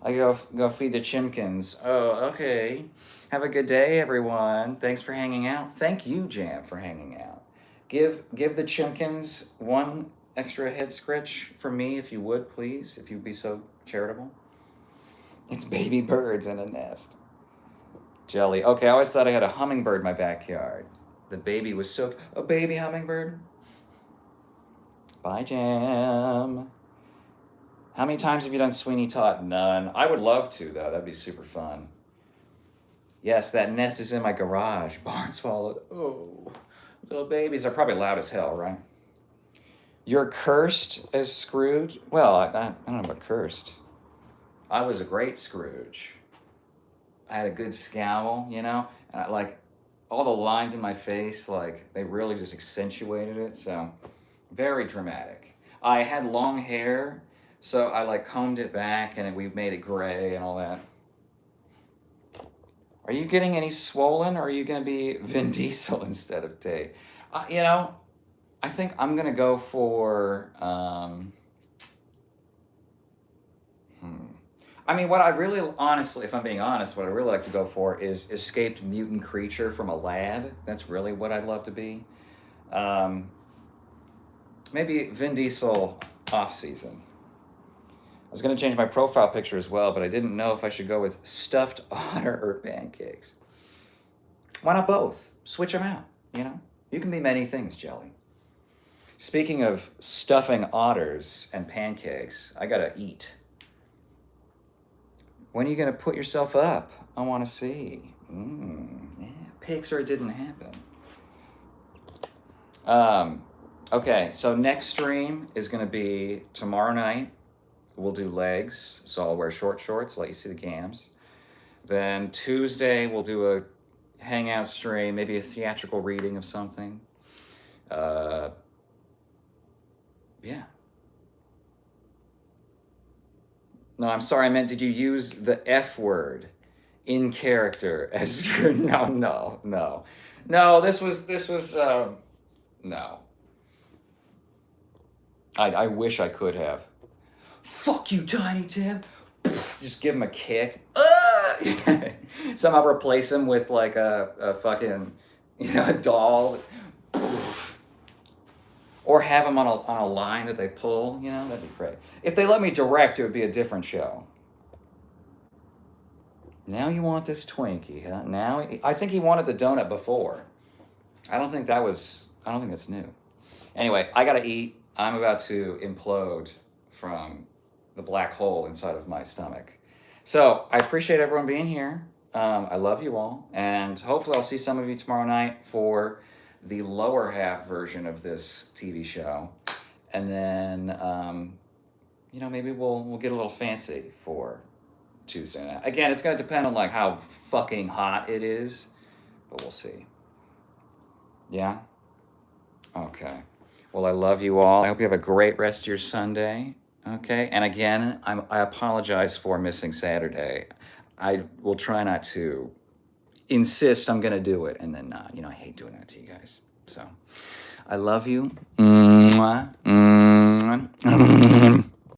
I go feed the chimkins. Oh, okay. Have a good day, everyone. Thanks for hanging out. Thank you, Jam, for hanging out. Give the chimkins one extra head scritch for me, if you would, please, if you'd be so charitable. It's baby birds in a nest. Jelly. Okay, I always thought I had a hummingbird in my backyard. The baby was so... A baby hummingbird? Bye, Jam. How many times have you done Sweeney Todd? None. I would love to, though. That'd be super fun. Yes, that nest is in my garage. Barn swallowed. Oh, little babies are probably loud as hell, right? You're cursed as Scrooge? Well, I don't know about cursed. I was a great Scrooge. I had a good scowl, you know? And I, like, all the lines in my face, like, they really just accentuated it, so very dramatic. I had long hair, so I, like, combed it back, and we made it gray and all that. Are you getting any swollen, or are you going to be Vin Diesel instead of Tate? You know, I think I'm going to go for... I mean, what I really, honestly, if I'm being honest, what I really like to go for is escaped mutant creature from a lab. That's really what I'd love to be. Maybe Vin Diesel off-season. I was going to change my profile picture as well, but I didn't know if I should go with stuffed otter or pancakes. Why not both? Switch them out, you know? You can be many things, Jelly. Speaking of stuffing otters and pancakes, I gotta eat. When are you going to put yourself up? I want to see. Yeah, Pixar didn't happen. Okay, so next stream is going to be tomorrow night. We'll do legs, so I'll wear short shorts, let you see the gams. Then Tuesday, we'll do a hangout stream, maybe a theatrical reading of something. Yeah. No, I'm sorry, I meant, did you use the F word in character as your... No, this was, no. I wish I could have. Fuck you, Tiny Tim. Just give him a kick. Somehow replace him with like a fucking, a doll. Or have them on a line that they pull, that'd be great. If they let me direct, it would be a different show. Now you want this Twinkie, huh? Now, I think he wanted the donut before. I don't think that's new. Anyway, I gotta eat. I'm about to implode from the black hole inside of my stomach. So, I appreciate everyone being here. I love you all. And hopefully I'll see some of you tomorrow night for the lower half version of this TV show. And then, maybe we'll get a little fancy for Tuesday night. Again, it's going to depend on like how fucking hot it is, but we'll see. Yeah? Okay. Well, I love you all. I hope you have a great rest of your Sunday. Okay? And again, I apologize for missing Saturday. I will try not to insist I'm going to do it and then not. I hate doing that to you guys. So, I love you. Mwah. Mwah.